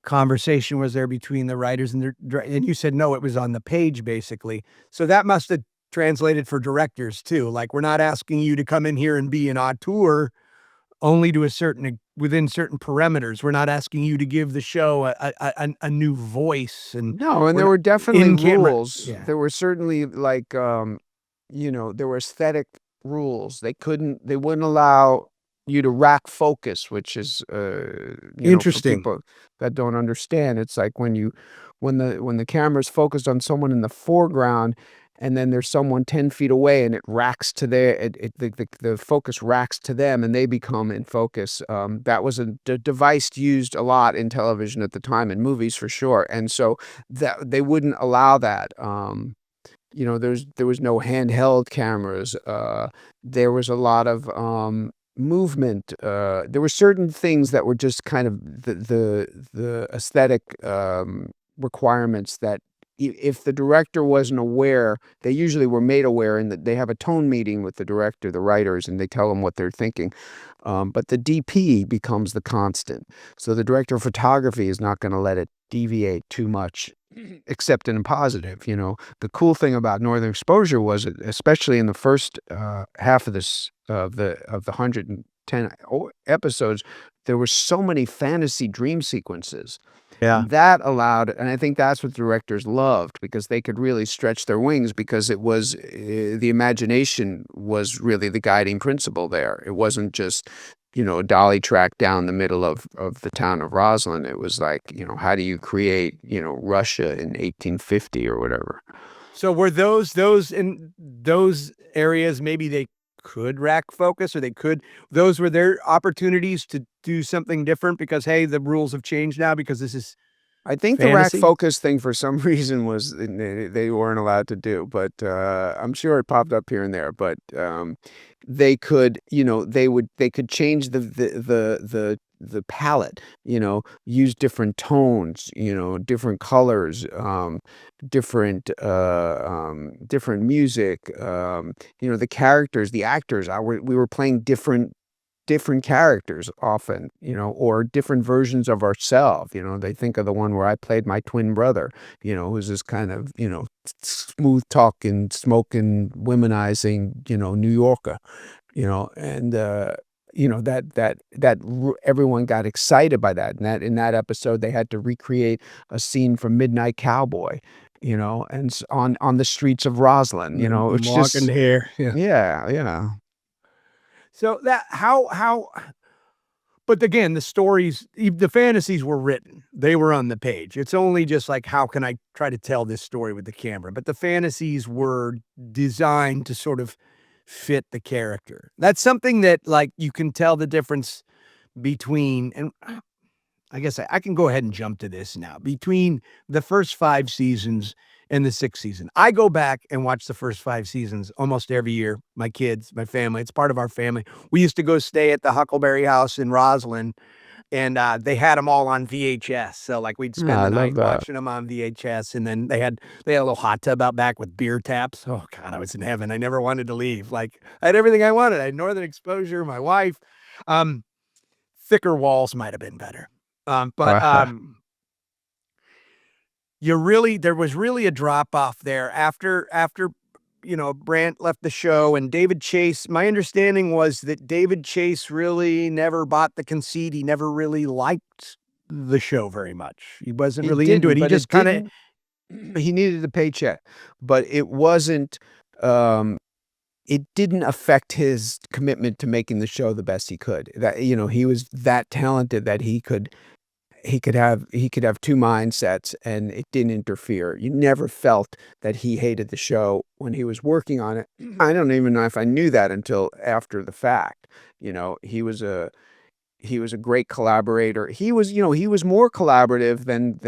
A: conversation was there between the writers and you said, no, it was on the page basically. So that must have translated for directors too. Like, we're not asking you to come in here and be an auteur only to within certain parameters. We're not asking you to give the show a new voice, and
B: No, and
A: we're
B: there
A: not
B: were definitely
A: in camera.
B: rules.
A: Yeah.
B: There were certainly like, there were aesthetic rules. They wouldn't allow you to rack focus, which is, for
A: Interesting.
B: people that don't understand, it's like when the camera's focused on someone in the foreground, and then there's someone 10 feet away, and it racks to their, the focus racks to them, and they become in focus. That was a device used a lot in television at the time, in movies for sure, and so that they wouldn't allow that. There was no handheld cameras. There was a lot of movement. There were certain things that were just kind of the aesthetic requirements that if the director wasn't aware, they usually were made aware, and that they have a tone meeting with the director, the writers, and they tell them what they're thinking. But the DP becomes the constant. So the director of photography is not going to let it deviate too much, except in a positive. The cool thing about Northern Exposure was, especially in the first half of the 110 episodes, there were so many fantasy dream sequences.
A: Yeah.
B: And that allowed, and I think that's what directors loved, because they could really stretch their wings, because it was, the imagination was really the guiding principle there. It wasn't just, a dolly track down the middle of the town of Roslyn. It was like, how do you create, Russia in 1850 or whatever?
A: So were those in those areas, maybe they could rack focus, or those were their opportunities to do something different because, hey, the rules have changed now because this is
B: I think the rack
A: fantasy?
B: focus thing for some reason was they weren't allowed to do, but, I'm sure it popped up here and there, but, they could, they could change the palette, use different tones, different colors, different music, the characters, the actors, we were playing different characters often, or different versions of ourselves. They think of the one where I played my twin brother, who's this kind of, smooth talking, smoking, womanizing, New Yorker, and, everyone got excited by that. And in that episode, they had to recreate a scene from Midnight Cowboy, and on the streets of Roslyn, it's
A: Locking
B: just,
A: hair, yeah.
B: yeah, yeah.
A: So that how but again, the fantasies were written. They were on the page. It's only just like, how can I try to tell this story with the camera? But the fantasies were designed to sort of fit the character. That's something that, like, you can tell the difference between, and I guess I can go ahead and jump to this now. Between the first 5 seasons and the 6th season. I go back and watch the first 5 seasons almost every year. My kids, my family, it's part of our family. We used to go stay at the Huckleberry House in Roslyn, and, they had them all on VHS. So, like, we'd spend
B: Yeah, I
A: the
B: love
A: night
B: that.
A: watching them on VHS, and then they had a little hot tub out back with beer taps. Oh god, I was in heaven. I never wanted to leave. Like, I had everything I wanted. I had northern exposure, my wife. Um, Thicker walls might have been better. But, there was really a drop off there after, Brandt left the show, and David Chase, my understanding was that David Chase really never bought the conceit. He never really liked the show very much. He wasn't
B: He
A: really into
B: didn't,
A: it. He
B: but
A: just
B: it
A: kinda
B: didn't he needed a paycheck, but um, it didn't affect his commitment to making the show the best he could. That, he was that talented that he could have 2 mindsets, and it didn't interfere. You never felt that he hated the show when he was working on it. I don't even know if I knew that until after the fact. He was a great collaborator. He was more collaborative than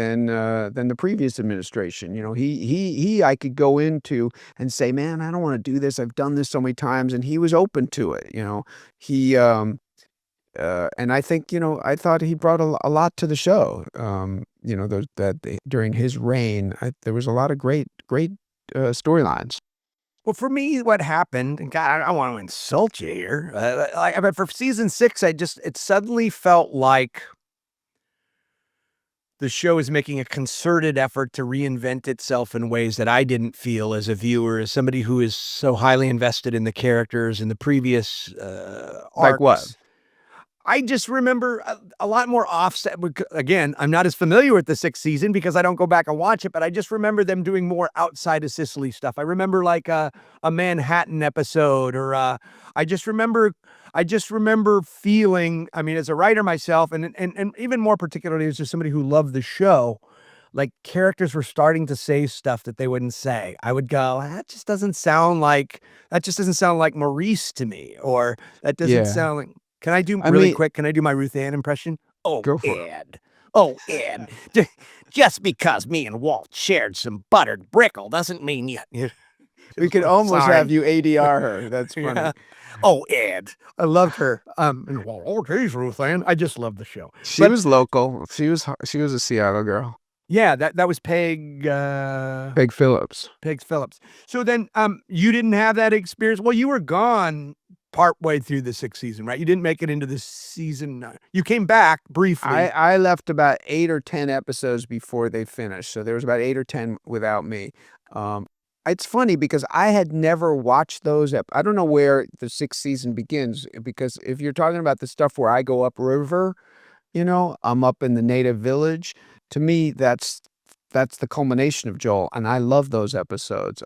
B: the previous administration. He I could go into and say, "Man, I don't wanna do this. I've done this so many times," and he was open to it. He, and I think, I thought he brought a lot to the show. During his reign, there was a lot of great, storylines.
A: well, for me, what happened, and God, I don't wanna insult you here, but for season 6, it suddenly felt like the show is making a concerted effort to reinvent itself in ways that I didn't feel as a viewer, as somebody who is so highly invested in the characters in the previous,
B: Like what?
A: arcs. I just remember a lot more offset. Again, I'm not as familiar with the 6th season because I don't go back and watch it, but I just remember them doing more outside of Sicily stuff. I remember like a Manhattan episode, or I just remember I just remember feeling. I mean, as a writer myself, and even more particularly as just somebody who loved the show, like, characters were starting to say stuff that they wouldn't say. I would go, that just doesn't sound like Maurice to me," or "That doesn't
B: Yeah.
A: sound like." Can I do
B: I
A: really
B: mean,
A: quick, can I do my Ruth Ann impression? "Oh,
B: go for it.
A: Ed. Oh, Ed. Just because me and Walt shared some buttered brickle doesn't mean you."
B: We
A: Just
B: could almost have
A: sorry.
B: you ADR her. That's funny.
A: Yeah. "Oh, Ed." I loved her. And, well, "Oh, geez, Ruth Ann." I just love the show.
B: She
A: But
B: was local. She was a Seattle girl.
A: yeah, that was Peg,
B: Peg Phillips.
A: Pigs Phillips. So then, you didn't have that experience. Well, you were gone partway through the 6th season, right? You didn't make it into the season. You came back
B: I
A: briefly.
B: I left about 8 or 10 episodes before they finished, so there was about 8 or 10 without me. Um, it's funny because I had never watched those I don't know where the 6th season begins, because if you're talking about the stuff where I go upriver, I'm up in the native village. To me, that's the culmination of Joel, and I love those episodes.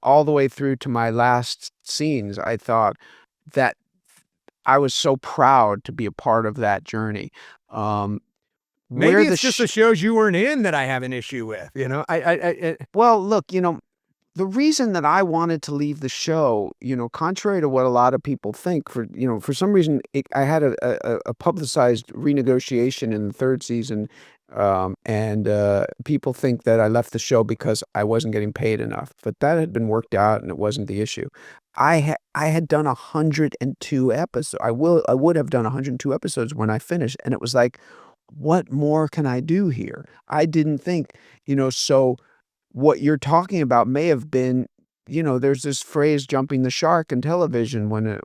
B: All the way through to my last scenes, I thought that I was so proud to be a part of that journey. Um, where
A: Maybe
B: the
A: it's just
B: sh
A: the shows you weren't in that I have an issue with, you know?
B: well, look, the reason that I wanted to leave the show, contrary to what a lot of people think, for some reason, I had a publicized renegotiation in the 3rd season, and, people think that I left the show because I wasn't getting paid enough, but that had been worked out and it wasn't the issue. I had done 102 episodes. I would have done 102 episodes when I finished, and it was like, "What more can I do here?" I didn't think, so what you're talking about may have been, there's this phrase "jumping the shark" in television when a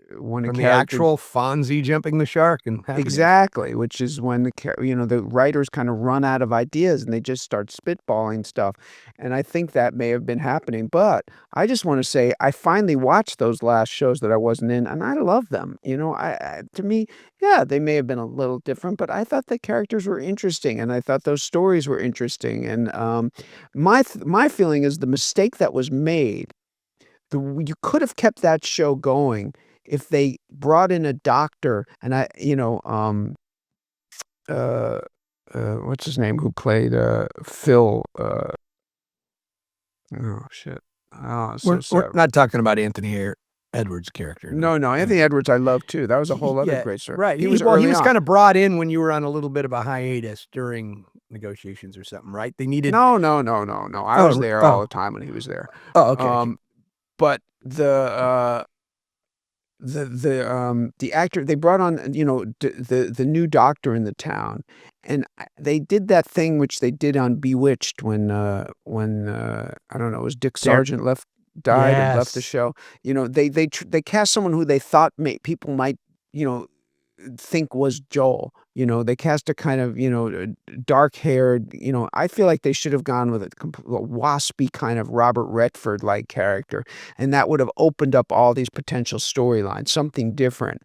A: From the
B: character.
A: actual Fonzie jumping the shark and happenings.
B: Exactly, which is when the writers kinda run out of ideas and they just start spitballing stuff, and I think that may have been happening, but I just wanna say I finally watched those last shows that I wasn't in, and I love them, to me, yeah, they may have been a little different, but I thought the characters were interesting, and I thought those stories were interesting, and, my feeling is the mistake that was made, you could have kept that show going if they brought in a doctor and uh, what's his name, who played, Phil, oh, shit. Oh, so
A: We're
B: sad.
A: not talking about Anthony Edwards' character, no.
B: No, Anthony Edwards I love too, that was a whole other
A: Yeah,
B: great story.
A: right.
B: He was
A: He
B: early
A: was
B: on.
A: kinda brought in when you were on a little bit of a hiatus during negotiations or something, right? They needed.
B: No, no, no, no, no, I was
A: Oh,
B: there all
A: oh,
B: the time when he was there.
A: oh, okay, okay.
B: Um, but the actor they brought on, the new doctor in the town, and they did that thing which they did on Bewitched when I don't know, it was Dick
A: There
B: Sargent died and left the
A: Yes.
B: show. They cast someone who they thought people might, you know, think was Joel. They cast a kind of, dark-haired, I feel like they should have gone with a waspy kind of Robert Redford-like character, and that would have opened up all these potential storylines, something different.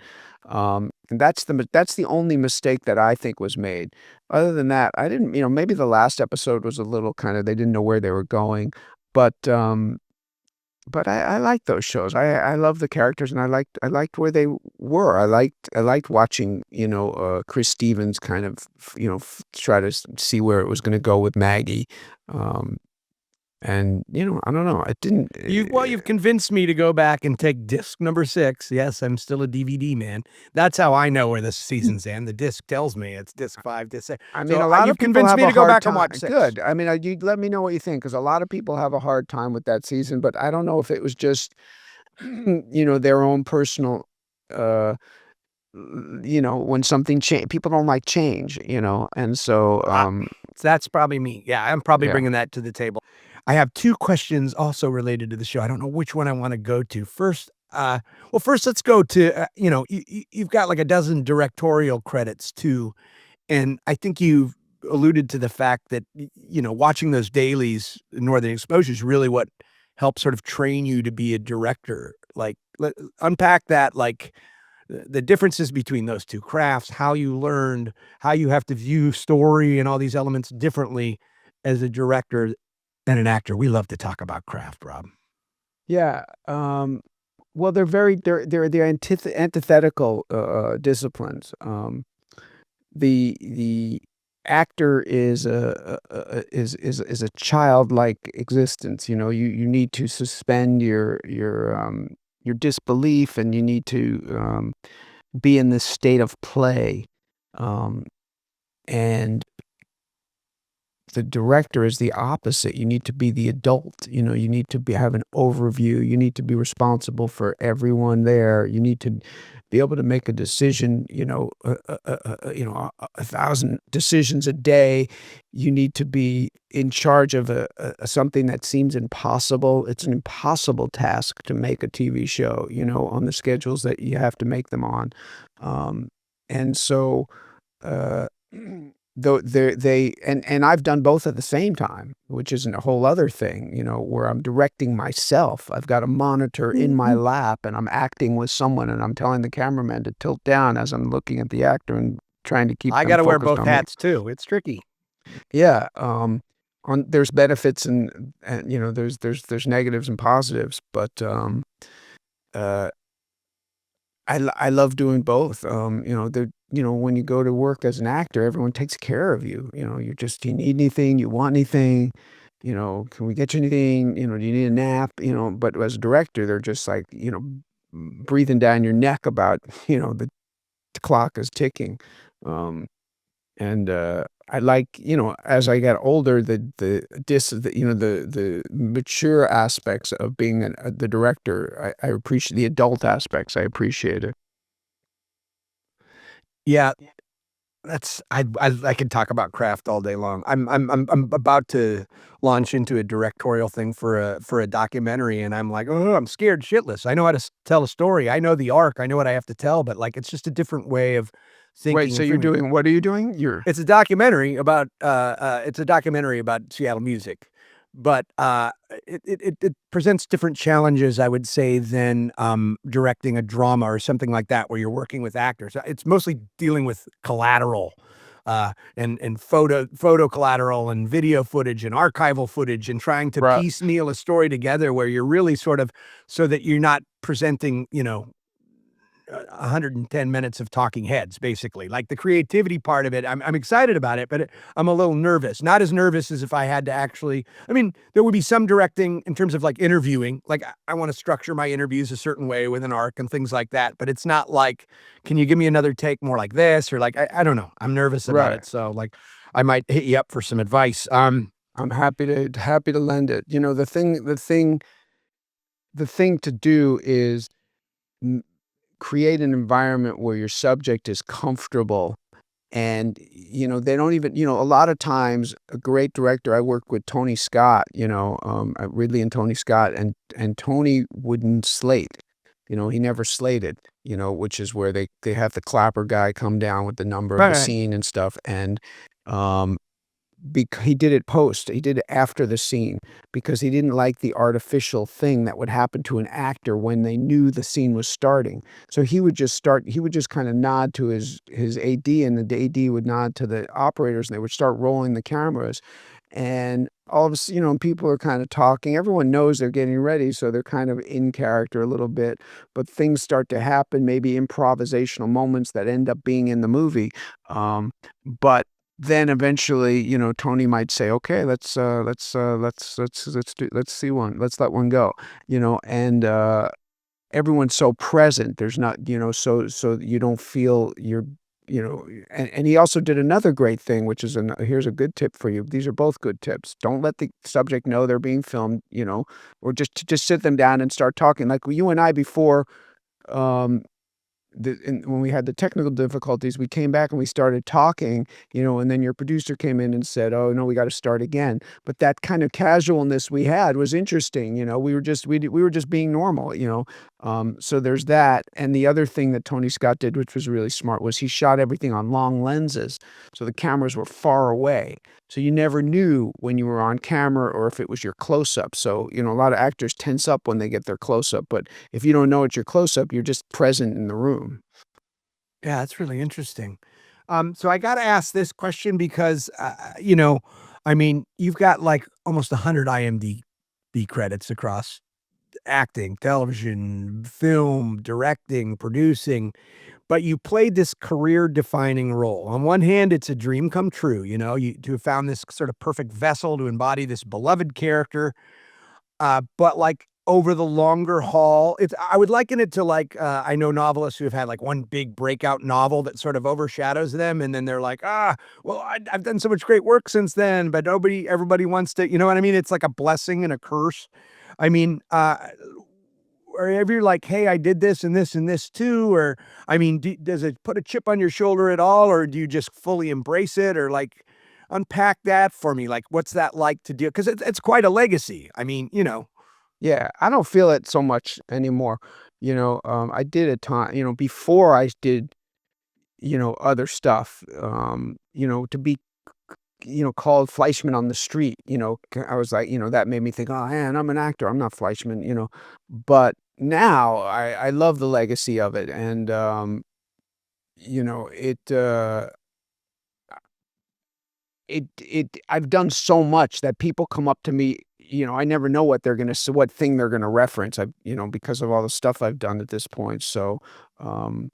B: And that's the only mistake that I think was made. Other than that, I didn't, maybe the last episode was a little kind of they didn't know where they were going, but, I like those shows. I love the characters, and I liked where they were. I liked watching, Chris Stevens kind of, try to see where it was gonna go with Maggie. Um, and, I don't know, I didn't,
A: You've convinced me to go back and take disc number 6. Yes, I'm still a DVD man. That's how I know where the seasons end. The disc tells me it's disc 5, disc 6.
B: I mean,
A: So,
B: a lot
A: you've
B: of people
A: convinced
B: have
A: me
B: a
A: to go
B: hard
A: back and
B: time.
A: watch 6.
B: Good. I mean, you let me know what you think, because a lot of people have a hard time with that season, but I don't know if it was just, their own personal, uh when something change people don't like change, and so,
A: Ah, that's probably me. Yeah, I'm probably
B: yeah.
A: bringing that to the table. I have 2 questions also related to the show. I don't know which one I wanna go to. First, let's go to, you've got like a dozen directorial credits too, and I think you've alluded to the fact that, watching those dailies, Northern Exposure is really what helped sort of train you to be a director. Like, unpack that, like, the differences between those 2 crafts, how you learned, how you have to view story and all these elements differently as a director and an actor. We love to talk about craft, Rob.
B: Yeah, well, they're antithetical, disciplines. The actor is a childlike existence, you need to suspend your disbelief, and you need to, be in this state of play, um, and the director is the opposite. You need to be the adult, you need to have an overview, you need to be responsible for everyone there, you need to be able to make a decision, 1,000 decisions a day. You need to be in charge of something that seems impossible. It's an impossible task to make a TV show, on the schedules that you have to make them on. Um, and so, uh Though and I've done both at the same time, which isn't a whole other thing, where I'm directing myself. I've got a monitor in my lap, and I'm acting with someone, and I'm telling the cameraman to tilt down as I'm looking at the actor and trying to keep
A: I
B: them
A: gotta wear
B: focused
A: both
B: on me.
A: hats too. It's tricky.
B: Yeah, there's benefits, and, there's negatives and positives, but, uh I love doing both. When you go to work as an actor, everyone takes care of you. You need anything, you want anything. "Can we get you anything? Do you need a nap?" But as a director, they're just like, breathing down your neck about, the clock is ticking. Um, and, I like, as I got older, the mature aspects of being the director. I appreciate the adult aspects. I appreciate it.
A: Yeah, that's I could talk about craft all day long. I'm about to launch into a directorial thing for a documentary, and I'm like, "Oh, I'm scared shitless." I know how to tell a story. I know the arc. I know what I have to tell, but like it's just a different way of
B: Wait,
A: thinking
B: so
A: and
B: you're
A: framing.
B: doing what are you doing? You're
A: It's a documentary about Seattle music, but, it presents different challenges, I would say, than, directing a drama or something like that where you're working with actors. It's mostly dealing with collateral, and photo collateral and video footage and archival footage and trying to
B: Right.
A: piecemeal a story together where you're really sort of so that you're not presenting, 110 minutes of talking heads, basically. Like the creativity part of it, I'm excited about it, but I'm a little nervous. Not as nervous as if I had to actually. I mean, there would be some directing in terms of like interviewing. Like I want to structure my interviews a certain way with an arc and things like that. But it's not like, can you give me another take more like this or like I don't know. I'm nervous about
B: Right.
A: it, so like I might hit you up for some advice.
B: I'm happy to lend it. The thing to do is m create an environment where your subject is comfortable and, they don't even a lot of times, a great director I worked with Tony Scott, Ridley and Tony Scott, and Tony wouldn't slate. He never slated, which is where they have the clapper guy come down with the number of
A: Right,
B: the
A: right.
B: scene and stuff, and, um he did it post. He did it after the scene because he didn't like the artificial thing that would happen to an actor when they knew the scene was starting. So he would just kinda nod to his AD, and the AD would nod to the operators, and they would start rolling the cameras, and all of a s people are kinda talking. Everyone knows they're getting ready, so they're kind of in character a little bit, but things start to happen, maybe improvisational moments that end up being in the movie, but then eventually, Tony might say, "Okay, let's see one. Let's let one go," and, everyone's so present. There's not, so you don't feel and he also did another great thing, which is here's a good tip for you. These are both good tips. Don't let the subject know they're being filmed, or just sit them down and start talking. Like you and I before, um when we had the technical difficulties, we came back and we started talking, and then your producer came in and said, "Oh, no, we gotta start again." But that kind of casualness we had was interesting, we were just being normal, so there's that, and the other thing that Tony Scott did, which was really smart, was he shot everything on long lenses, so the cameras were far away, so you never knew when you were on camera or if it was your close-up, so, a lot of actors tense up when they get their close-up, but if you don't know it's your close-up, you're just present in the room.
A: Yeah, that's really interesting. So I got to ask this question because, I mean, you've got like almost 100 IMDb credits across acting, television, film, directing, producing, but you played this career defining role. On one hand, it's a dream come true, to have found this sort of perfect vessel to embody this beloved character. But, like, over the longer haul, I would liken it to, like, I know novelists who have had, like, one big breakout novel that sort of overshadows them, and then they're like, "Ah, well, I've done so much great work since then, but everybody wants to," you know what I mean? It's like a blessing and a curse. I mean, or if you're like, "Hey, I did this and this and this too," or, I mean, does it put a chip on your shoulder at all, or do you just fully embrace it, or, like, unpack that for me? Like, what's that like to do? Because it's quite a legacy. I mean,
B: Yeah, I don't feel it so much anymore, I did a time before I did, other stuff, to be, called Fleischman on the street, I was like, that made me think, "Oh, man, I'm an actor, I'm not Fleischman," but now I love the legacy of it, and, I've done so much that people come up to me, I never know what thing they're gonna reference, because of all the stuff I've done at this point, so, um,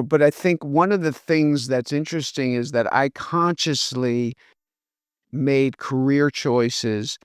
B: but I think one of the things that's interesting is that I consciously made career choices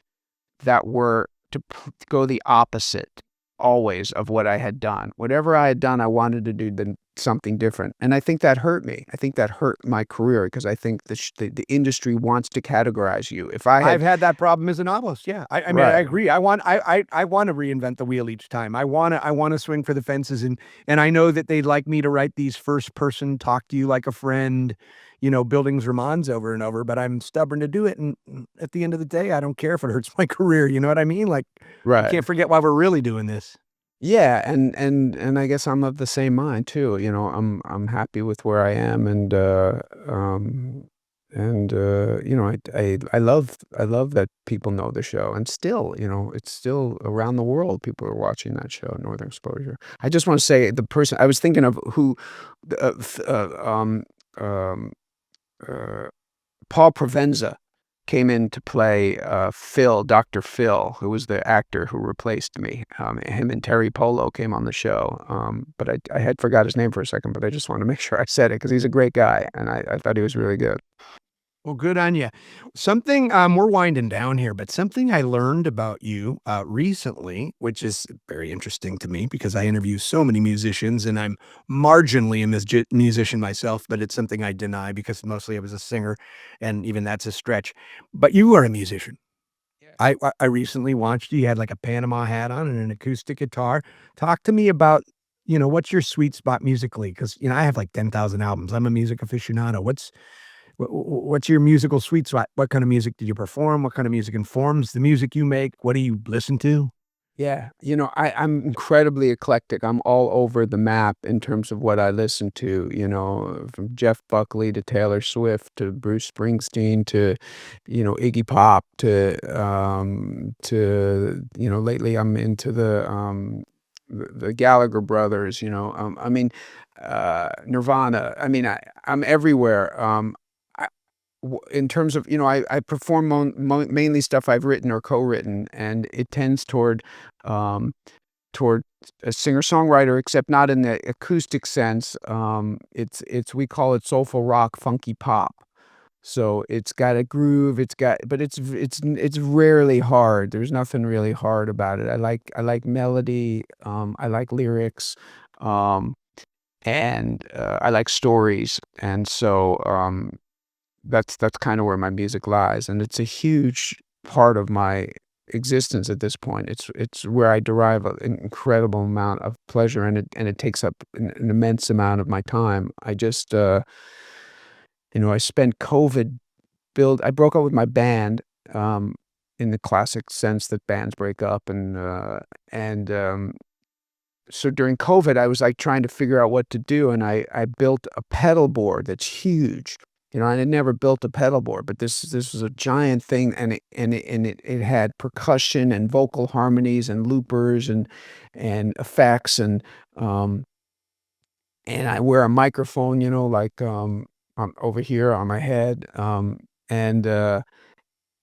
B: that were to go the opposite always of what I had done. Whatever I had done, I wanted to do something different, and I think that hurt me. I think that hurt my career because I think the industry wants to categorize you. If I
A: I've
B: had
A: had that problem as a novelist, yeah. I mean, I
B: Right,
A: agree. I wanna reinvent the wheel each time. I wanna swing for the fences, and I know that they'd like me to write these first person, talk to you like a friend, Bildungsromans over and over, but I'm stubborn to do it, and at the end of the day, I don't care if it hurts my career, you know what I mean? Like, we
B: right.
A: can't forget why we're really doing this.
B: Yeah, and I guess I'm of the same mind too, I'm happy with where I am I love that people know the show and still, it's still around the world, people are watching that show, Northern Exposure. I just wanna say the person I was thinking of who, uh, f um, uh Paul Provenza came in to play, Phil, Dr. Phil, who was the actor who replaced me. Him and Terry Polo came on the show, but I had forgot his name for a second, but I just wanted to make sure I said it because he's a great guy, and I thought he was really good.
A: Well, good on you. Something, we're winding down here, but something I learned about you, recently, which is very interesting to me because I interview so many musicians and I'm marginally a musician myself, but it's something I deny because mostly I was a singer, and even that's a stretch. But you are a musician.
B: Yeah.
A: I recently watched you. You had like a Panama hat on and an acoustic guitar. Talk to me about, what's your sweet spot musically? Because I have like 10,000 albums. I'm a music aficionado. What's your musical sweet spot? What kind of music do you perform? What kind of music informs the music you make? What do you listen to?
B: Yeah, I'm incredibly eclectic. I'm all over the map in terms of what I listen to, from Jeff Buckley to Taylor Swift to Bruce Springsteen to, Iggy Pop lately I'm into the Gallagher brothers, Nirvana. I mean, I'm everywhere. In terms of, I perform mainly stuff I've written or co-written, and it tends um, toward a singer-songwriter, except not in the acoustic sense. It's we call it soulful rock, funky pop. So it's got a groove, but it's rarely hard. There's nothing really hard about it. I like melody, I like lyrics, um, and I like stories, and so that's kinda where my music lies, and it's a huge part of my existence at this point. It's where I derive an incredible amount of pleasure, and it takes up an immense amount of my time. I spent COVID build I broke up with my band, um, in the classic sense that bands break up, and so during COVID, I was, like, trying to figure out what to do, and I built a pedal board that's huge, and I had never built a pedal board, but this was a giant thing, and it had percussion and vocal harmonies and loopers and effects, um, and I wear a microphone, like, over here on my head, and, uh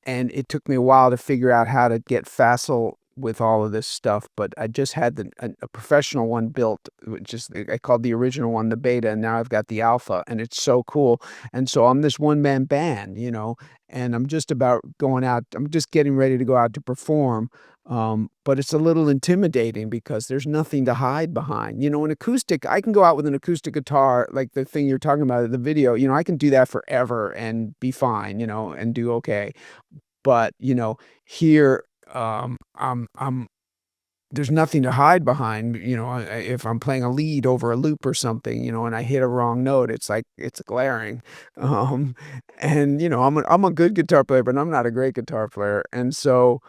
B: and it took me a while to figure out how to get facile with all of this stuff, but I just had a professional one built, which is I called the original one the beta, and now I've got the alpha, and it's so cool. And so I'm this one-man band, and I'm just getting ready to go out to perform, but it's a little intimidating because there's nothing to hide behind. An acoustic, I can go out with an acoustic guitar, like the thing you're talking about, the video, I can do that forever and be fine, and do okay. But, here, I'm there's nothing to hide behind, if I'm playing a lead over a loop or something, and I hit a wrong note, it's like it's glaring. Um, and, I'm a good guitar player, but I'm not a great guitar player, and so,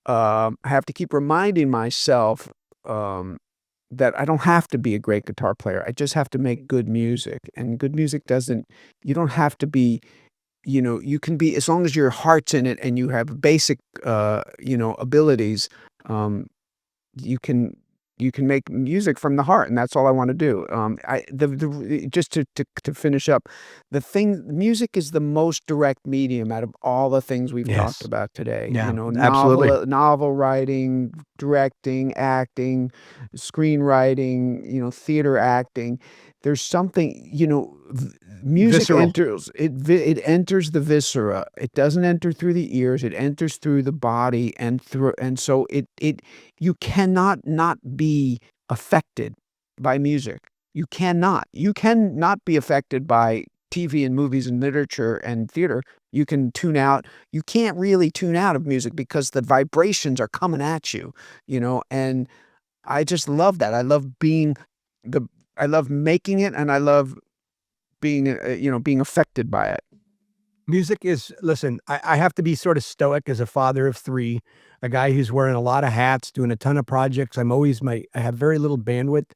B: I have to keep reminding myself, um, that I don't have to be a great guitar player, I just have to make good music, and good music doesn't you don't have to be you can be as long as your heart's in it and you have basic, abilities, um, you can you can make music from the heart, and that's all I wanna do. I the just to finish up, music is the most direct medium out of all the things we've talked
A: Yes.
B: about today,
A: Yeah, absolutely.
B: novel writing, directing, acting, screenwriting, theater acting. there's something, music
A: Visceral.
B: it enters the viscera. It doesn't enter through the ears, it enters through the body and so you cannot not be affected by music. You cannot. You cannot be affected by TV and movies and literature and theater. You can tune out. You can't really tune out of music because the vibrations are coming at you, and I just love that. The I love making it, and I love being affected by it.
A: Music is listen, I have to be sort of stoic as a father of 3, a guy who's wearing a lot of hats, doing a ton of projects. I have very little bandwidth.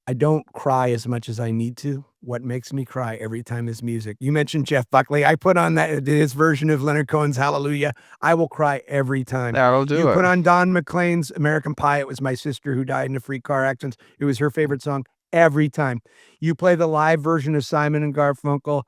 A: I don't cry as much as I need to. What makes me cry every time is music. You mentioned Jeff Buckley. I put on his version of Leonard Cohen's Hallelujah. I will cry every time.
B: That'll
A: You
B: do it.
A: put on Don McLean's American Pie. It was my sister who died in a freak car accident. It was her favorite song every time. You play the live version of Simon and Garfunkel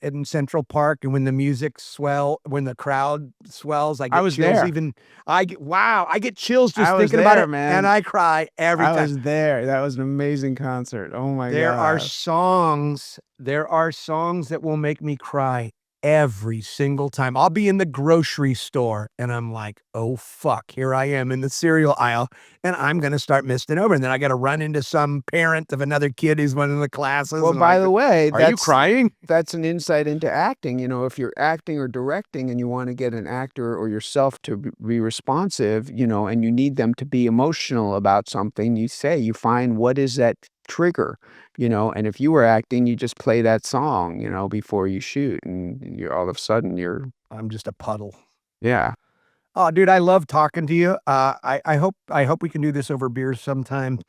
A: in Central Park, and when the crowd swells, I
B: I
A: get
B: was
A: chills.
B: there.
A: I get chills
B: I
A: just
B: was
A: thinking about
B: there,
A: it, and
B: man.
A: I cry every
B: I
A: time.
B: was there. That was an amazing concert. Oh my god.
A: There are songs that will make me cry every single time. I'll be in the grocery store and I'm like, "Oh, fuck, here I am in the cereal aisle, and I'm gonna start misting over," and then I gotta run into some parent of another kid who's one of the classes,
B: Well,
A: and I'm like,
B: by the way,
A: "Are you crying?"
B: that's an insight into acting. If you're acting or directing and you want to get an actor or yourself to be responsive, and you need them to be emotional about something, you find what is that trigger, and if you were acting, you just play that song, before you shoot, and you're all of a sudden
A: I'm just a puddle.
B: yeah.
A: Oh, dude, I love talking to you. I hope we can do this over beers sometime.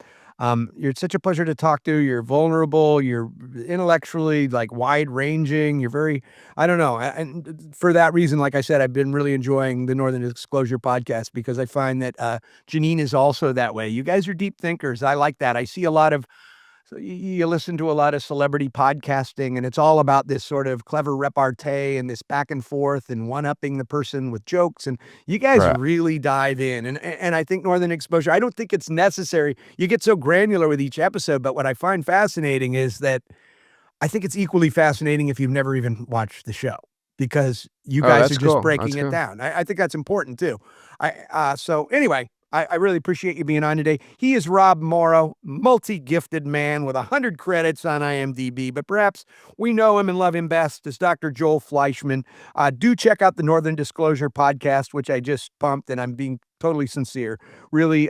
A: You're such a pleasure to talk to. You're vulnerable. You're intellectually like wide ranging. You're very, I don't know. And for that reason, like I said, I've been really enjoying the Northern Disclosure podcast because I find that Janine is also that way. You guys are deep thinkers. I like that. I see a lot of so you listen to a lot of celebrity podcasting, and it's all about this sort of clever repartee and this back and forth and one-upping the person with jokes, and you guys
B: Right.
A: really dive in, and I think Northern Exposure, I don't think it's necessary. You get so granular with each episode, but what I find fascinating is that I think it's equally fascinating if you've never even watched the show, because you
B: Oh,
A: guys are
B: that's
A: just
B: cool. That's
A: breaking it
B: cool.
A: down. I think that's important too. So anyway, I really appreciate you being on today. He is Rob Morrow, multi-gifted man with 100 credits on IMDb, but perhaps we know him and love him best as Dr. Joel Fleischman. Do check out the Northern Disclosure podcast, which I just pumped, and I'm being totally sincere. Really,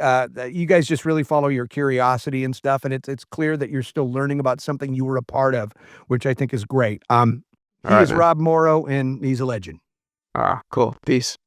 A: you guys just really follow your curiosity and stuff, and it's clear that you're still learning about something you were a part of, which I think is great.
B: All
A: He
B: right,
A: is
B: man.
A: Rob Morrow, and he's a legend.
B: Cool. Peace.